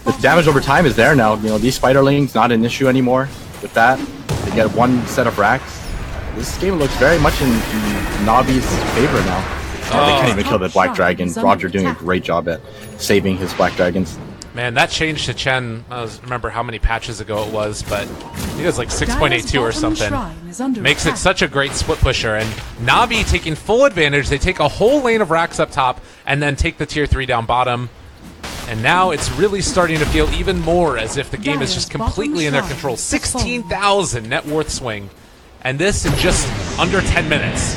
the damage over time is there now. You know, these Spiderlings not an issue anymore. With that, they get one set of racks. This game looks very much in Na'Vi's favor now. They can't even kill the Black Dragon. Roger doing a great job at saving his Black Dragons. Man, that change to Chen, I don't remember how many patches ago it was, but I think it was like 6.82 or something. Makes it such a great split pusher, and Na'Vi taking full advantage. They take a whole lane of racks up top, and then take the tier 3 down bottom. And now it's really starting to feel even more as if the game is just completely in their control. 16,000 net worth swing. And this in just under 10 minutes.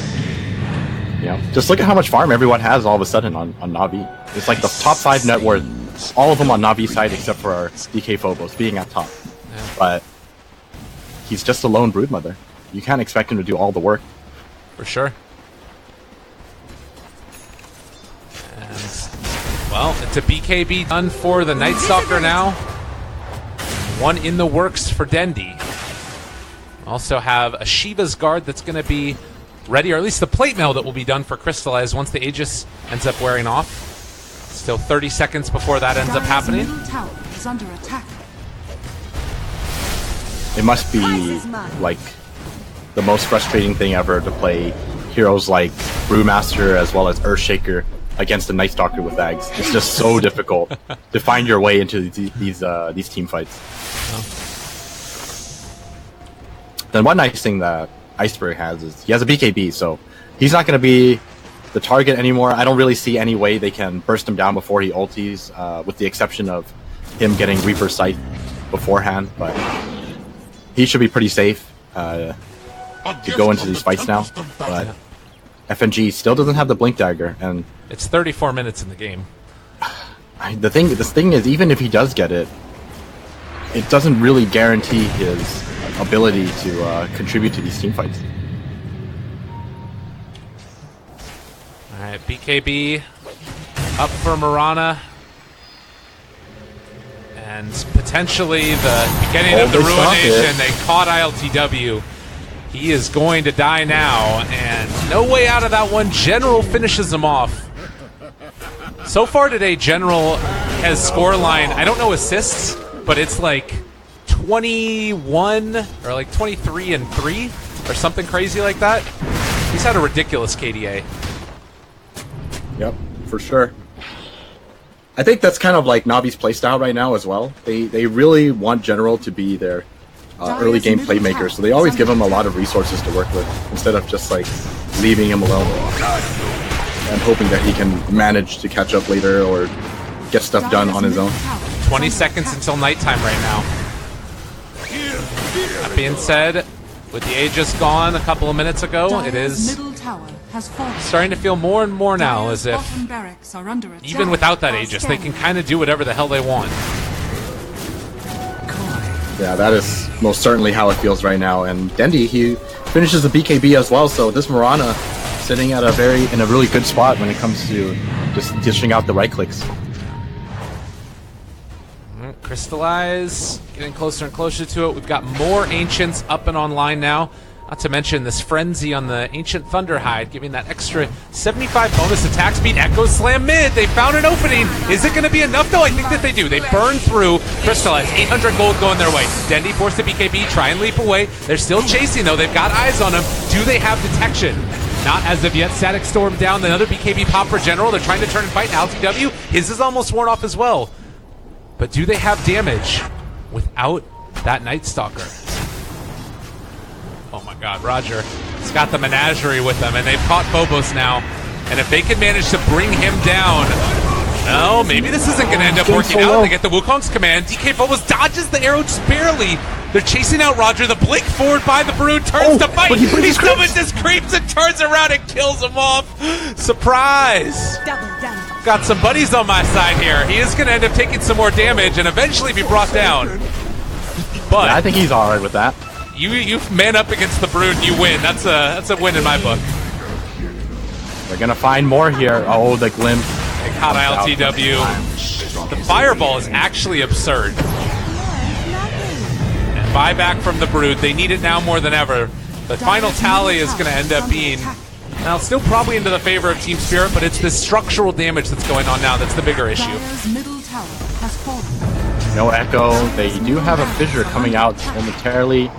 Yeah, just look at how much farm everyone has all of a sudden on Na'Vi. It's like the top 5 net worth, all of them on Na'Vi's side except for our DK Phobos being at top. Yeah. But he's just a lone Broodmother. You can't expect him to do all the work. For sure. And, well, it's a BKB done for the Night Stalker now. One in the works for Dendi. Also have a Shiva's Guard that's going to be ready, or at least the plate mail that will be done for Crystallize once the Aegis ends up wearing off. Still 30 seconds before that ends up happening. Is under attack. It must be like the most frustrating thing ever to play heroes like Brewmaster as well as Earthshaker against the Night Stalker with Ags. It's just so difficult to find your way into these team fights. Oh. Then one nice thing that Iceberg has is he has a BKB, so he's not going to be the target anymore. I don't really see any way they can burst him down before he ulties, with the exception of him getting Reaper Sight beforehand. But he should be pretty safe to go into these fights now. But FNG still doesn't have the Blink Dagger, and it's 34 minutes in the game. This thing is, even if he does get it, it doesn't really guarantee his ability to contribute to these team fights. All right, BKB up for Mirana. And potentially the beginning of the ruination. They caught ILTW. He is going to die now, and no way out of that one. General finishes him off. So far today, General has scoreline, I don't know assists, but it's like 21 or like 23 and 3 or something crazy like that. He's had a ridiculous KDA. Yep, for sure. I think that's kind of like Navi's playstyle right now as well. They really want General to be their early game playmaker, so they always give him a lot of resources to work with instead of just like leaving him alone and hoping that he can manage to catch up later or get stuff done on his own. 20 seconds until nighttime right now. That being said, with the Aegis gone a couple of minutes ago, it is starting to feel more and more now as if even without that Aegis, they can kind of do whatever the hell they want. Yeah, that is most certainly how it feels right now. And Dendi, he finishes the BKB as well, so this Mirana sitting at in a really good spot when it comes to just dishing out the right clicks. Crystallize, getting closer and closer to it. We've got more Ancients up and online now. Not to mention this Frenzy on the Ancient Thunderhide, giving that extra 75 bonus attack speed. Echo Slam mid, they found an opening. Is it going to be enough though? I think that they do. They burn through. Crystallize, 800 gold going their way. Dendi forced to BKB, try and leap away. They're still chasing though, they've got eyes on him. Do they have detection? Not as of yet. Static Storm down, another BKB pop for General. They're trying to turn and fight LTW. His is almost worn off as well. But do they have damage without that Night Stalker? Oh my god, Roger. He's got the menagerie with them, and they've caught Phobos now. And if they can manage to bring him down, no, maybe this isn't going to end up working out. They get the Wukong's command. DK Phobos dodges the arrow just barely. They're chasing out Roger. The blink forward by the Brood turns to fight. He summons his creeps and turns around and kills him off. Surprise! Got some buddies on my side here. He is going to end up taking some more damage and eventually be brought down. But yeah, I think he's all right with that. You man up against the Brood and you win. That's a win in my book. They're going to find more here. Oh, the glimpse. They caught ILTW. The fireball is actually absurd. And buyback from the Brood. They need it now more than ever. The final tally is going to end up being, now still probably into the favor of Team Spirit, but it's this structural damage that's going on now that's the bigger issue. No Echo. They do have a Fissure coming out momentarily.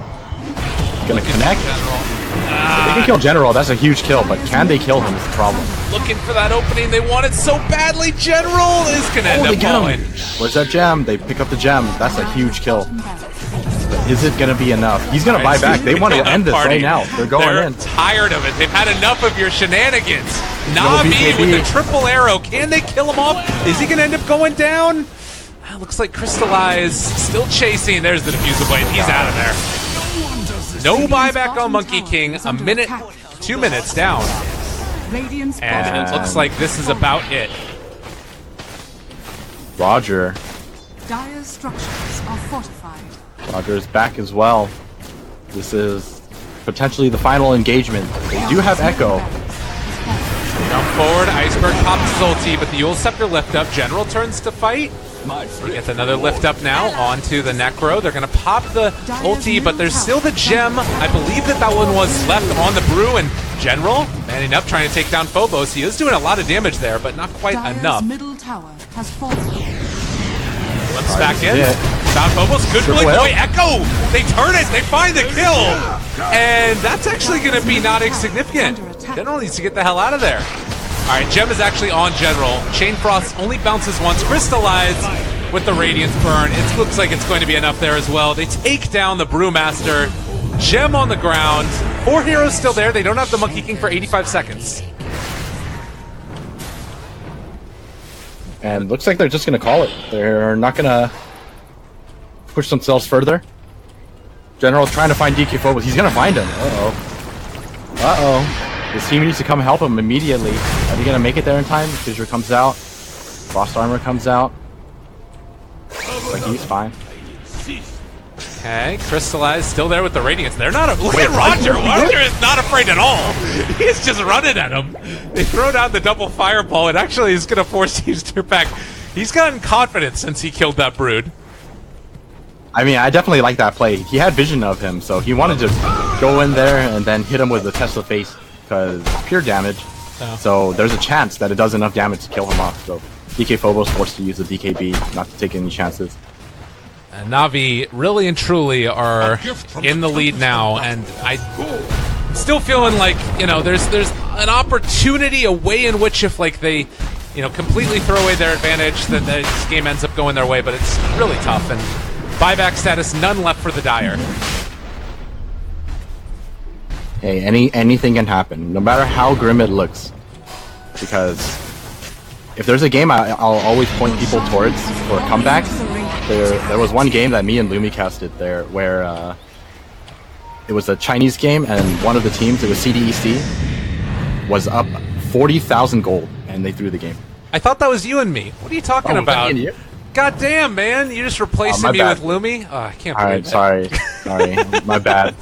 Gonna connect. They can kill General, that's a huge kill, but can they kill him is the problem. Looking for that opening, they want it so badly. General is gonna end up falling. Where's that gem? They pick up the gem. That's a huge kill. But is it gonna be enough? He's gonna buy back. They want to end this right now. They're going in. Tired of it. They've had enough of your shenanigans. Navi with the triple arrow. Can they kill him off? Is he gonna end up going down? Looks like Crystallize still chasing. There's the diffuser blade. He's out of there. No buyback on Monkey King. A minute, 2 minutes down. And it looks like this is about it. Roger. Dire structures are fortified. Roger is back as well. This is potentially the final engagement. They do have Echo. Jump forward, Iceberg pops his ulti, but the Yule Scepter lift up. General turns to fight. He gets another lift up now onto the Necro. They're going to pop the ulti, but there's still the gem. I believe that one was left on the Brew, and General manning up, trying to take down Phobos. He is doing a lot of damage there, but not quite enough. Middle tower has fallen. Flips back in. Found Phobos. Good blink. Boy, Echo! They turn it. They find the kill. And that's actually going to be not insignificant. General needs to get the hell out of there. Alright, Gem is actually on General. Chain Frost only bounces once. Crystallize with the Radiance Burn. It looks like it's going to be enough there as well. They take down the Brewmaster. Gem on the ground. 4 heroes still there. They don't have the Monkey King for 85 seconds. And looks like they're just going to call it. They're not going to push themselves further. General's trying to find DK Phobos. He's going to find him. His team needs to come help him immediately. Are they going to make it there in time? Fissure comes out. Frost Armor comes out. Looks like he's fine. Okay, Crystallized still there with the Radiance. They're not. Look at Roger. Roger is not afraid at all. He's just running at him. They throw down the double fireball. It actually is going to force Team Spirit back. He's gotten confidence since he killed that Brood. I mean, I definitely like that play. He had vision of him, so he wanted to go in there and then hit him with the Tesla face because pure damage. Oh. So there's a chance that it does enough damage to kill him off. So DK Phobos forced to use the DKB, not to take any chances. And Na'Vi really and truly are in the lead now, and I'm still feeling like, you know, there's an opportunity, a way in which if like they, you know, completely throw away their advantage, then this game ends up going their way, but it's really tough, and buyback status, none left for the Dire. Hey, anything can happen, no matter how grim it looks, because if there's a game I'll always point people towards for comebacks. There was one game that me and Lumi casted there where it was a Chinese game, and one of the teams, it was CDEC, was up 40,000 gold, and they threw the game. I thought that was you and me. What are you talking about? You? God damn, man. You just replacing me bad. with Lumi? Oh, I can't Alright, believe it. sorry, my bad.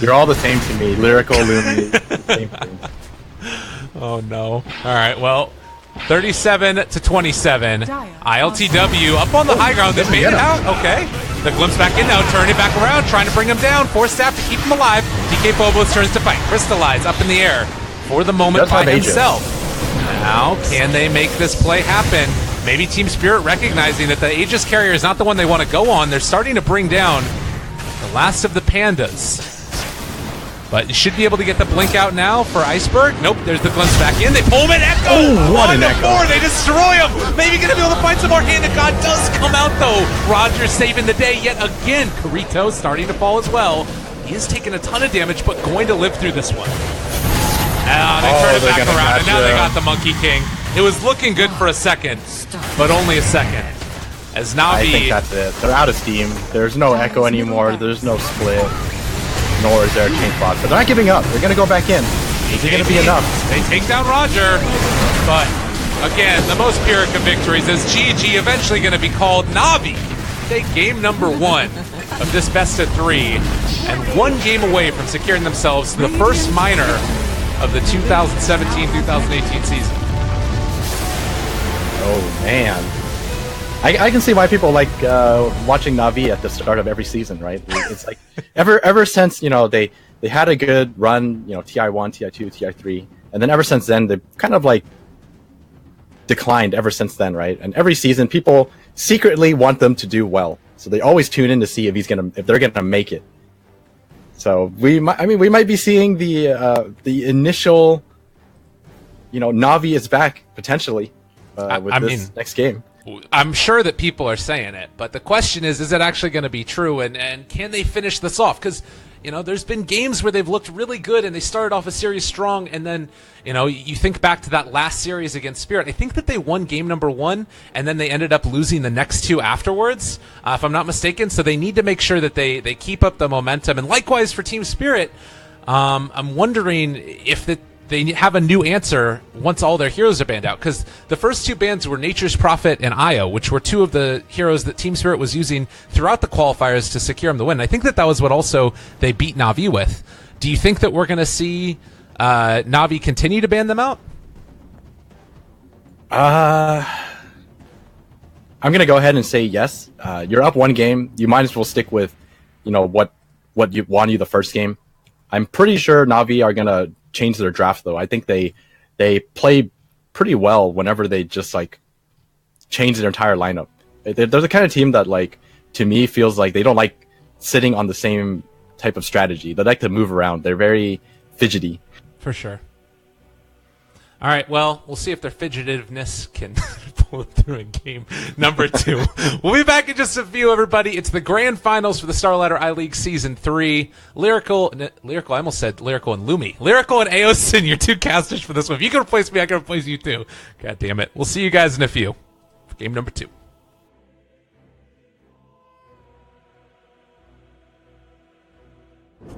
You're all the same to me, Lyrical, Lumi, same thing. Oh, no. Alright, well, 37-27. ILTW up on the high ground. They made it out. Okay. The glimpse back in now. Turn it back around. Trying to bring him down. Force staff to keep him alive. DK Phobos turns to fight. Crystallize up in the air for the moment by himself. Now, can they make this play happen? Maybe Team Spirit recognizing that the Aegis carrier is not the one they want to go on. They're starting to bring down the last of the pandas. But you should be able to get the blink out now for Iceberg. Nope, there's the glimpse back in. They pull him in. Echo! Oh, what an Echo. 4. They destroy him. Maybe going to be able to find some more. Hand of God does come out, though. Roger saving the day yet again. Kurito starting to fall as well. He is taking a ton of damage, but going to live through this one. Now they turn it back around, and now they got the Monkey King. It was looking good for a second, but only a second. As Na'Vi... I think that's it. They're out of steam. There's no Echo anymore. There's no split. Nor is there a chain frost. But they're not giving up. They're going to go back in. Is it going to be enough? They take down Roger. But, again, the most Pyrrhic of victories is GG eventually going to be called. Na'Vi take game number 1 of this best of 3. And 1 game away from securing themselves the first minor of the 2017-2018 season. Oh, man. I can see why people like watching Na'Vi at the start of every season, right? It's like ever since, you know, they had a good run, you know, TI1, TI2, TI3, and then ever since then they've kind of like declined ever since then, right? And every season people secretly want them to do well, so they always tune in to see if they're gonna make it. So we might be seeing the initial, you know, Na'Vi is back potentially with this next game. I'm sure that people are saying it, but the question is it actually going to be true, and can they finish this off? Because, you know, there's been games where they've looked really good and they started off a series strong, and then, you know, you think back to that last series against Spirit. I think that they won game number 1, and then they ended up losing the next 2 afterwards, if I'm not mistaken. So they need to make sure that they keep up the momentum. And likewise for Team Spirit, I'm wondering if they have a new answer once all their heroes are banned out, because the first 2 bans were Nature's Prophet and Io, which were 2 of the heroes that Team Spirit was using throughout the qualifiers to secure them the win. I think that was what also they beat Na'Vi with. Do you think that we're going to see Na'Vi continue to ban them out? I'm going to go ahead and say yes. You're up 1 game. You might as well stick with, you know, what you won you the first game. I'm pretty sure Na'Vi are going to change their draft, though. I think they play pretty well whenever they just like change their entire lineup. They're the kind of team that, like, to me feels like they don't like sitting on the same type of strategy. They like to move around. They're very fidgety. For sure. All right, well, we'll see if their fidgetitiveness can pull it through in game number 2. We'll be back in just a few, everybody. It's the grand finals for the Starladder I-League Season 3. Lyrical, I almost said Lyrical and Lumi. Lyrical and Aosin, your 2 casters for this one. If you can replace me, I can replace you too. God damn it. We'll see you guys in a few for game number 2.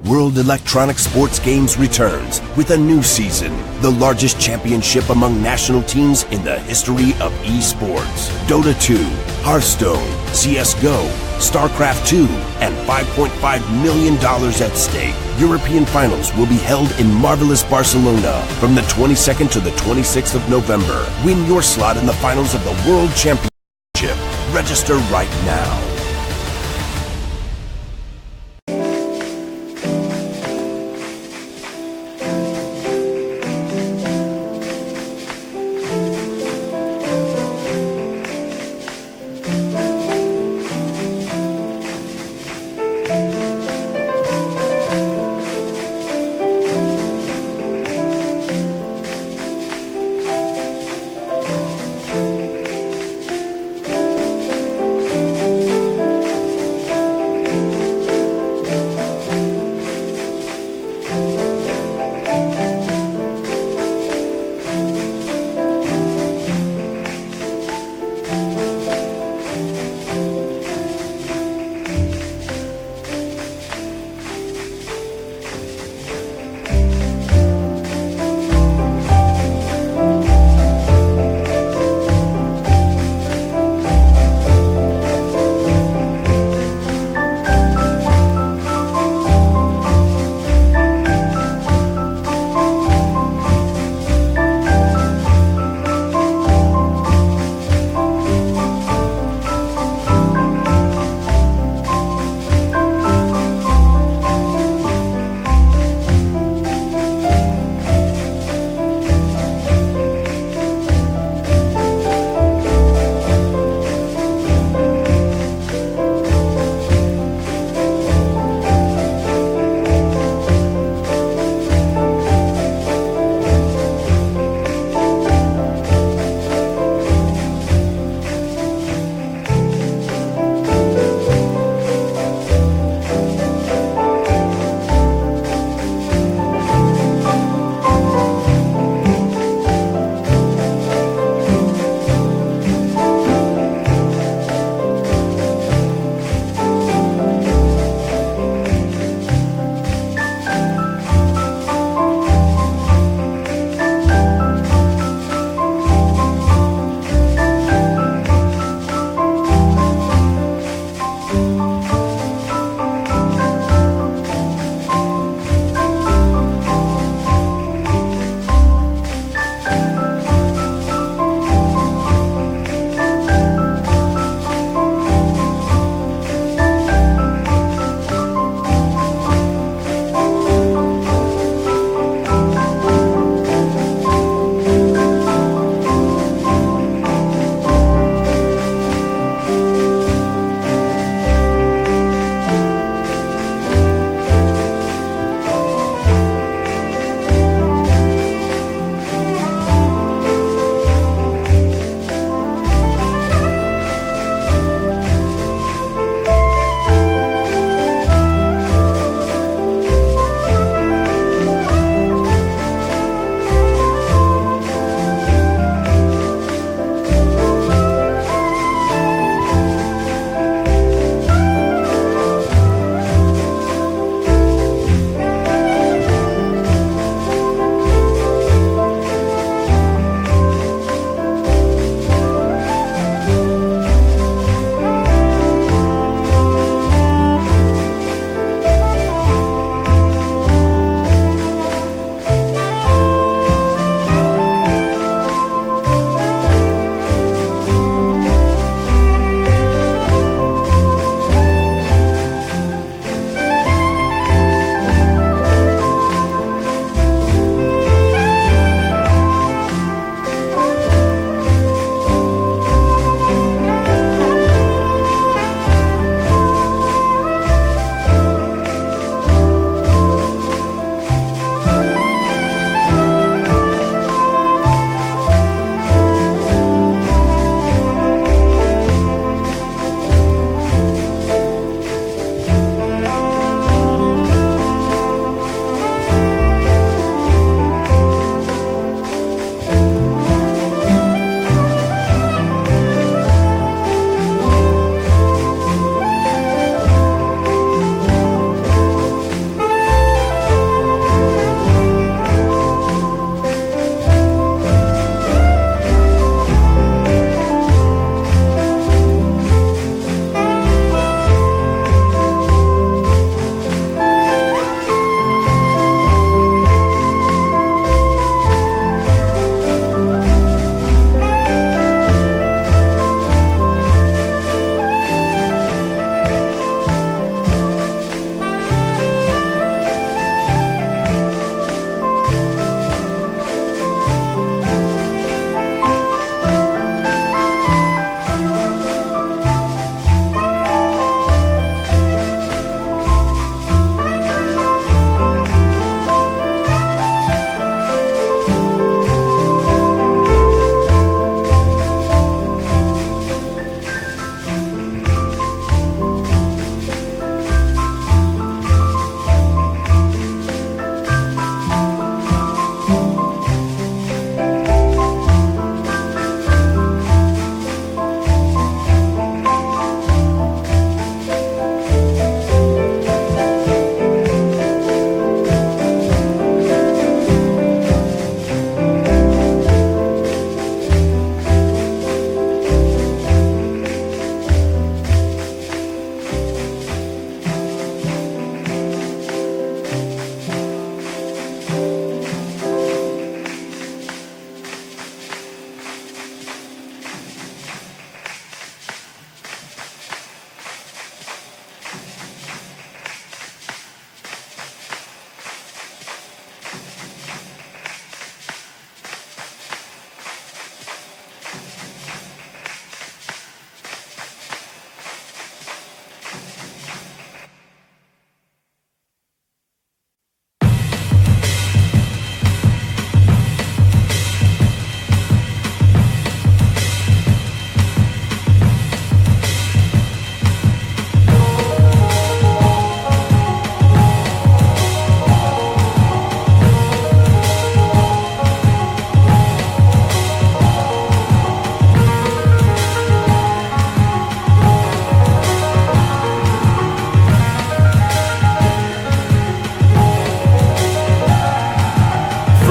World Electronic Sports Games returns with a new season, the largest championship among national teams in the history of esports. Dota 2, Hearthstone, CSGO, StarCraft 2, and $5.5 million at stake. European finals will be held in marvelous Barcelona from the 22nd to the 26th of November. Win your slot in the finals of the World Championship. Register right now.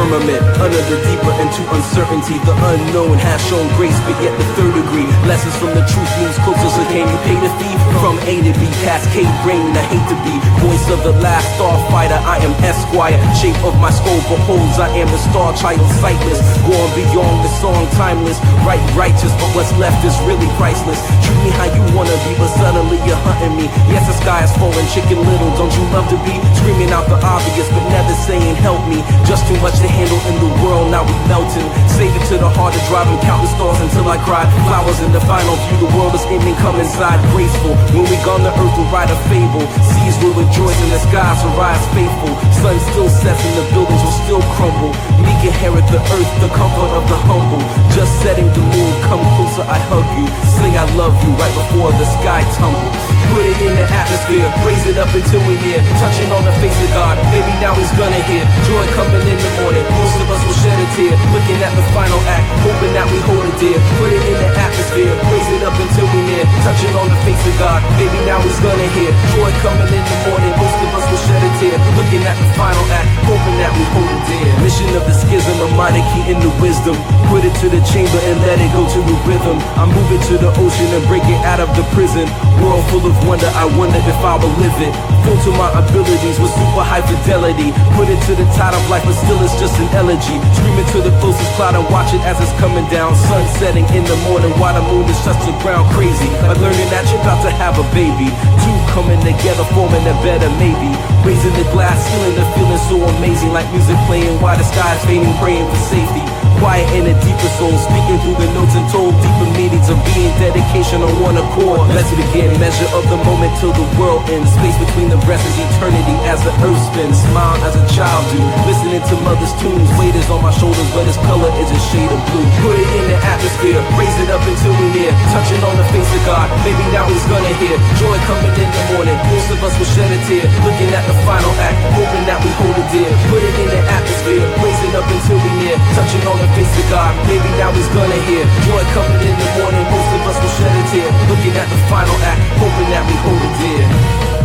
firmament. Under the deeper into uncertainty, the unknown has shown grace, but yet the third degree. Lessons from the truth moves closer, so can you pay the thief? From A to B, cascade brain, I hate to be voice of the last starfighter. I am Esquire, shape of my skull beholds. I am the star child, sightless, going beyond the song, timeless. Right, righteous, but what's left is really priceless. Treat me how you wanna be, but suddenly you're hunting me. Yes, the sky is falling, chicken little. Don't you love to be screaming out the obvious, but never saying help me? Just too much to handle in the world, now we melting. Save it to the heart to drive and count the stars until I cry. Flowers in the final view, the world is ending, come inside graceful. When we gone, the earth will write a fable. Seas will rejoice and the skies will rise faithful. Sun still sets and the buildings will still crumble. Meek inherit the earth, the comfort of the humble. Just setting the moon, come closer, I hug you. Sing I love you right before the sky tumbles. Put it in the atmosphere, raise it up until we're near. Touching on the face of God, baby now he's gonna hear. Joy coming in the morning, most of us will shed a tear. Looking at the final act, hoping that we hold it dear. Put it in the atmosphere, raise it up until we're near. Touching on the face of God, baby now he's gonna hear. Joy coming in the morning, most of us will shed a tear. Looking at the final act, hoping that we hold it dear. Mission of the schism, a minor key in the wisdom. Put it to the chamber and let it go to the rhythm. I move it to the ocean and break it out of the prison. World full of wonder, I wonder if I will live it. Full to my abilities with super high fidelity. Put it to the tide of life, but still it's just an elegy. Scream it to the closest cloud and watch it as it's coming down. Sun setting in the morning while the moon is touched the ground crazy. Like learning that you're about to have a baby. Two coming together, forming a better maybe. Raising the glass, feeling the feeling so amazing. Like music playing while the sky's fading, praying for safety. Quiet in a deeper soul, speaking through the notes and told deeper meanings of being dedication on one accord. Let's begin, measure of the moment till the world ends. Space between the breaths is eternity as the earth spins. Smile as a child do, listening to mother's tunes. Weight is on my shoulders, but its color is a shade of blue. Put it in the atmosphere, raise it up until we're near. Touching on the face of God, maybe now he's gonna hear. Joy coming in the morning, most of us will shed a tear. Looking at the final act, hoping that we hold it dear. Put it in the atmosphere, raise it up until we're near. Touching on the face of God, maybe now he's gonna hear. Joy coming in the morning, most of us will shed a tear. Looking at the final act, hoping that we hold it dear.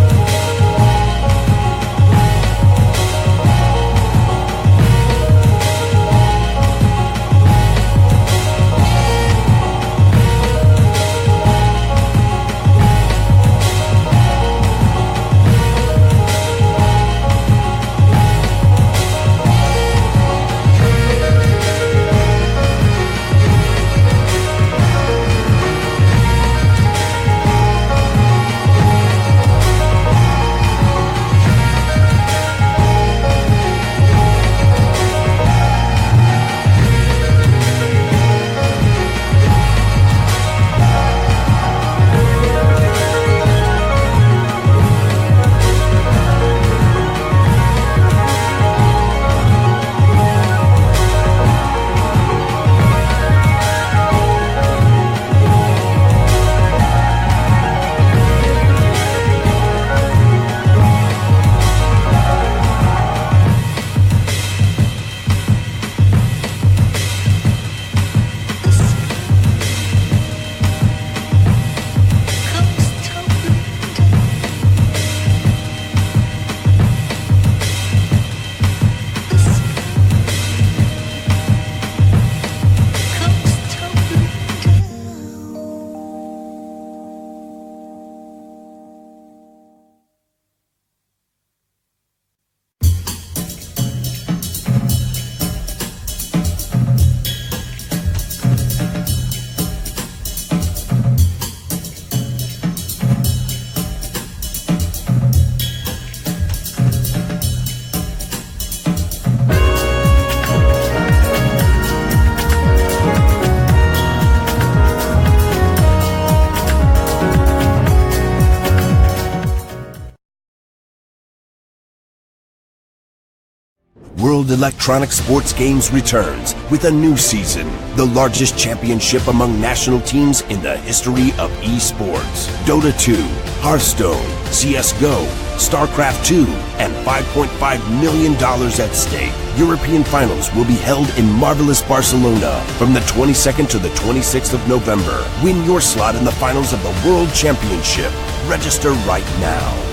World Electronic Sports Games returns with a new season, the largest championship among national teams in the history of esports. Dota 2, Hearthstone, CSGO, StarCraft 2, and $5.5 million at stake. European finals will be held in marvelous Barcelona from the 22nd to the 26th of November. Win your slot in the finals of the World Championship. Register right now.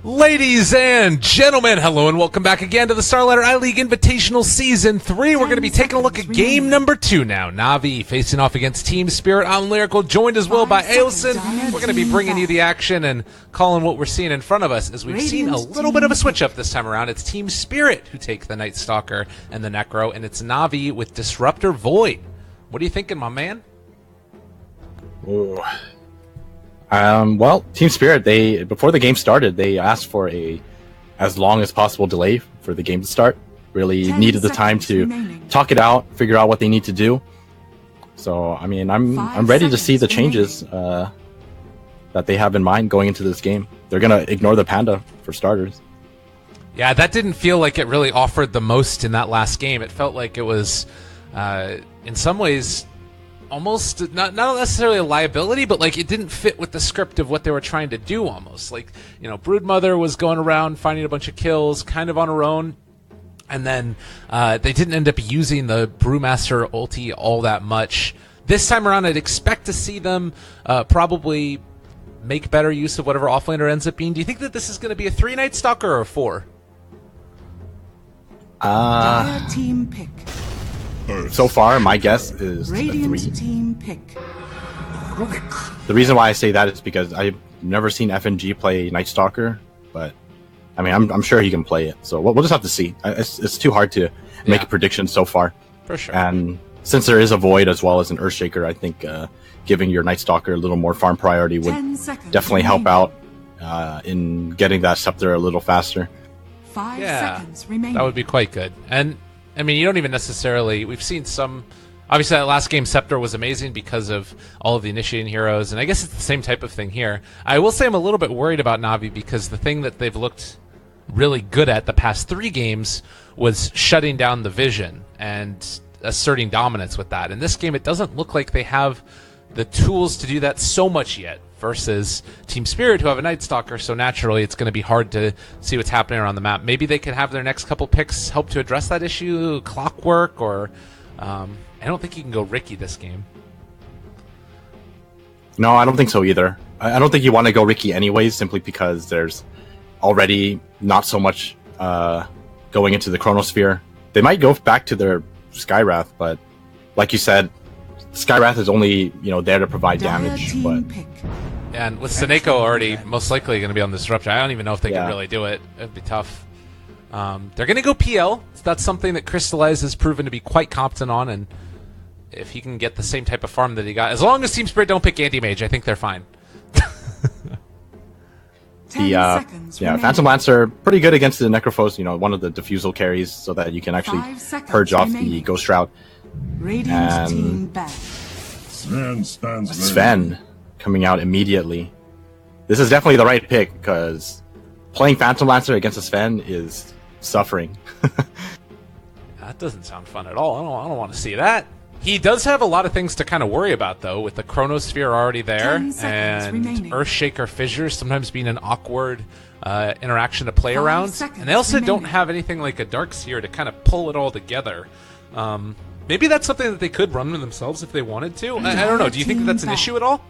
Ladies and gentlemen, hello and welcome back again to the Starlighter I-League Invitational Season 3. We're going to be taking a look at game number 2 now. Navi facing off against Team Spirit. I'm Lyrical, joined as well by Aosin. We're going to be bringing you the action and calling what we're seeing in front of us, as we've seen a little bit of a switch up this time around. It's Team Spirit who take the Night Stalker and the Necro, and it's Navi with Disruptor Void. What are you thinking, my man? Ooh. Well, Team Spirit, before the game started, they asked for as long as possible delay for the game to start. Really needed the time to talk it out, figure out what they need to do. So, I mean, I'm ready to see the changes that they have in mind going into this game. They're gonna ignore the Panda for starters. Yeah, that didn't feel like it really offered the most in that last game. It felt like it was, in some ways, almost not necessarily a liability, but like it didn't fit with the script of what they were trying to do. Almost like, you know, Broodmother was going around finding a bunch of kills kind of on her own, and then they didn't end up using the Brewmaster ulti all that much. This time around, I'd expect to see them probably make better use of whatever offlaner ends up being. Do you think that this is going to be a 3 Night Stalker or a 4? Dire team pick. So far, my guess is a 3. Radiant team pick. The reason why I say that is because I've never seen FNG play Night Stalker, but I mean, I'm sure he can play it. So we'll just have to see. It's too hard to make a prediction so far. For sure. And since there is a Void as well as an Earthshaker, I think giving your Night Stalker a little more farm priority would definitely help out in getting that scepter a little faster. 5 seconds remaining. That would be quite good. And I mean, you don't even necessarily... We've seen some... Obviously, that last game, Scepter, was amazing because of all of the initiating heroes, and I guess it's the same type of thing here. I will say I'm a little bit worried about Navi because the thing that they've looked really good at the past 3 games was shutting down the vision and asserting dominance with that. In this game, it doesn't look like they have the tools to do that so much yet, versus Team Spirit, who have a Night Stalker, so naturally it's going to be hard to see what's happening around the map. Maybe they could have their next couple picks help to address that issue, Clockwork, or I don't think you can go Ricky this game. No, I don't think so either. I don't think you want to go Ricky anyways, simply because there's already not so much going into the Chronosphere. They might go back to their Skywrath, but like you said, Skywrath is only, there to provide damage. But and with Seneko already most likely going to be on the Disruptor, I don't even know if they can really do it. It'd be tough. They're going to go PL. That's something that Crystallize has proven to be quite competent on, and if he can get the same type of farm that he got, as long as Team Spirit don't pick Anti-Mage, I think they're fine. Phantom Lancer, pretty good against the Necrophos, one of the Diffusal carries, so that you can actually purge off the Ghost Shroud. And Sven coming out immediately. This is definitely the right pick, because playing Phantom Lancer against a Sven is suffering. That doesn't sound fun at all. I don't want to see that. He does have a lot of things to kind of worry about, though, with the Chronosphere already there, and Earthshaker Fissures sometimes being an awkward interaction to play around. And they also don't have anything like a Darkseer to kind of pull it all together. Maybe that's something that they could run themselves if they wanted to. I don't know. Do you think that that's an issue at all?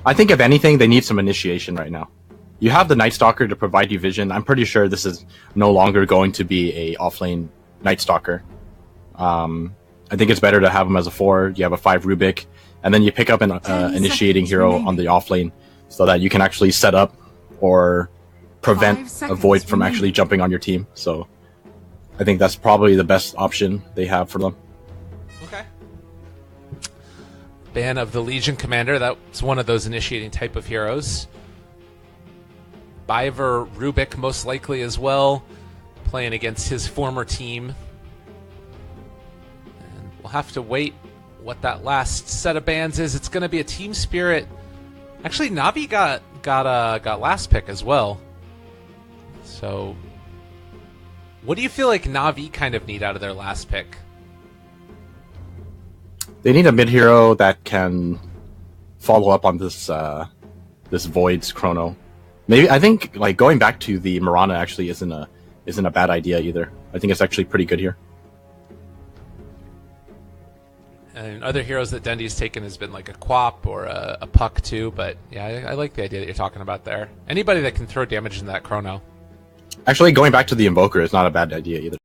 I think if anything, they need some initiation right now. You have the Night Stalker to provide you vision. I'm pretty sure this is no longer going to be a offlane Night Stalker. I think it's better to have him as a 4. You have a 5 Rubik, and then you pick up an initiating hero on the offlane so that you can actually set up or prevent a Void from actually jumping on your team. So I think that's probably the best option they have for them. Okay. Ban of the Legion Commander. That's one of those initiating type of heroes. Biver Rubik most likely as well, playing against his former team. And we'll have to wait what that last set of bans is. It's going to be a Team Spirit. Actually, Navi got last pick as well. So what do you feel like Navi kind of need out of their last pick? They need a mid hero that can follow up on this this Void's Chrono. Maybe I think like going back to the Mirana actually isn't a bad idea either. I think it's actually pretty good here. And other heroes that Dendy's taken has been like a Quap or a Puck too, but yeah, I like the idea that you're talking about there. Anybody that can throw damage in that Chrono. Actually, going back to the Invoker is not a bad idea either.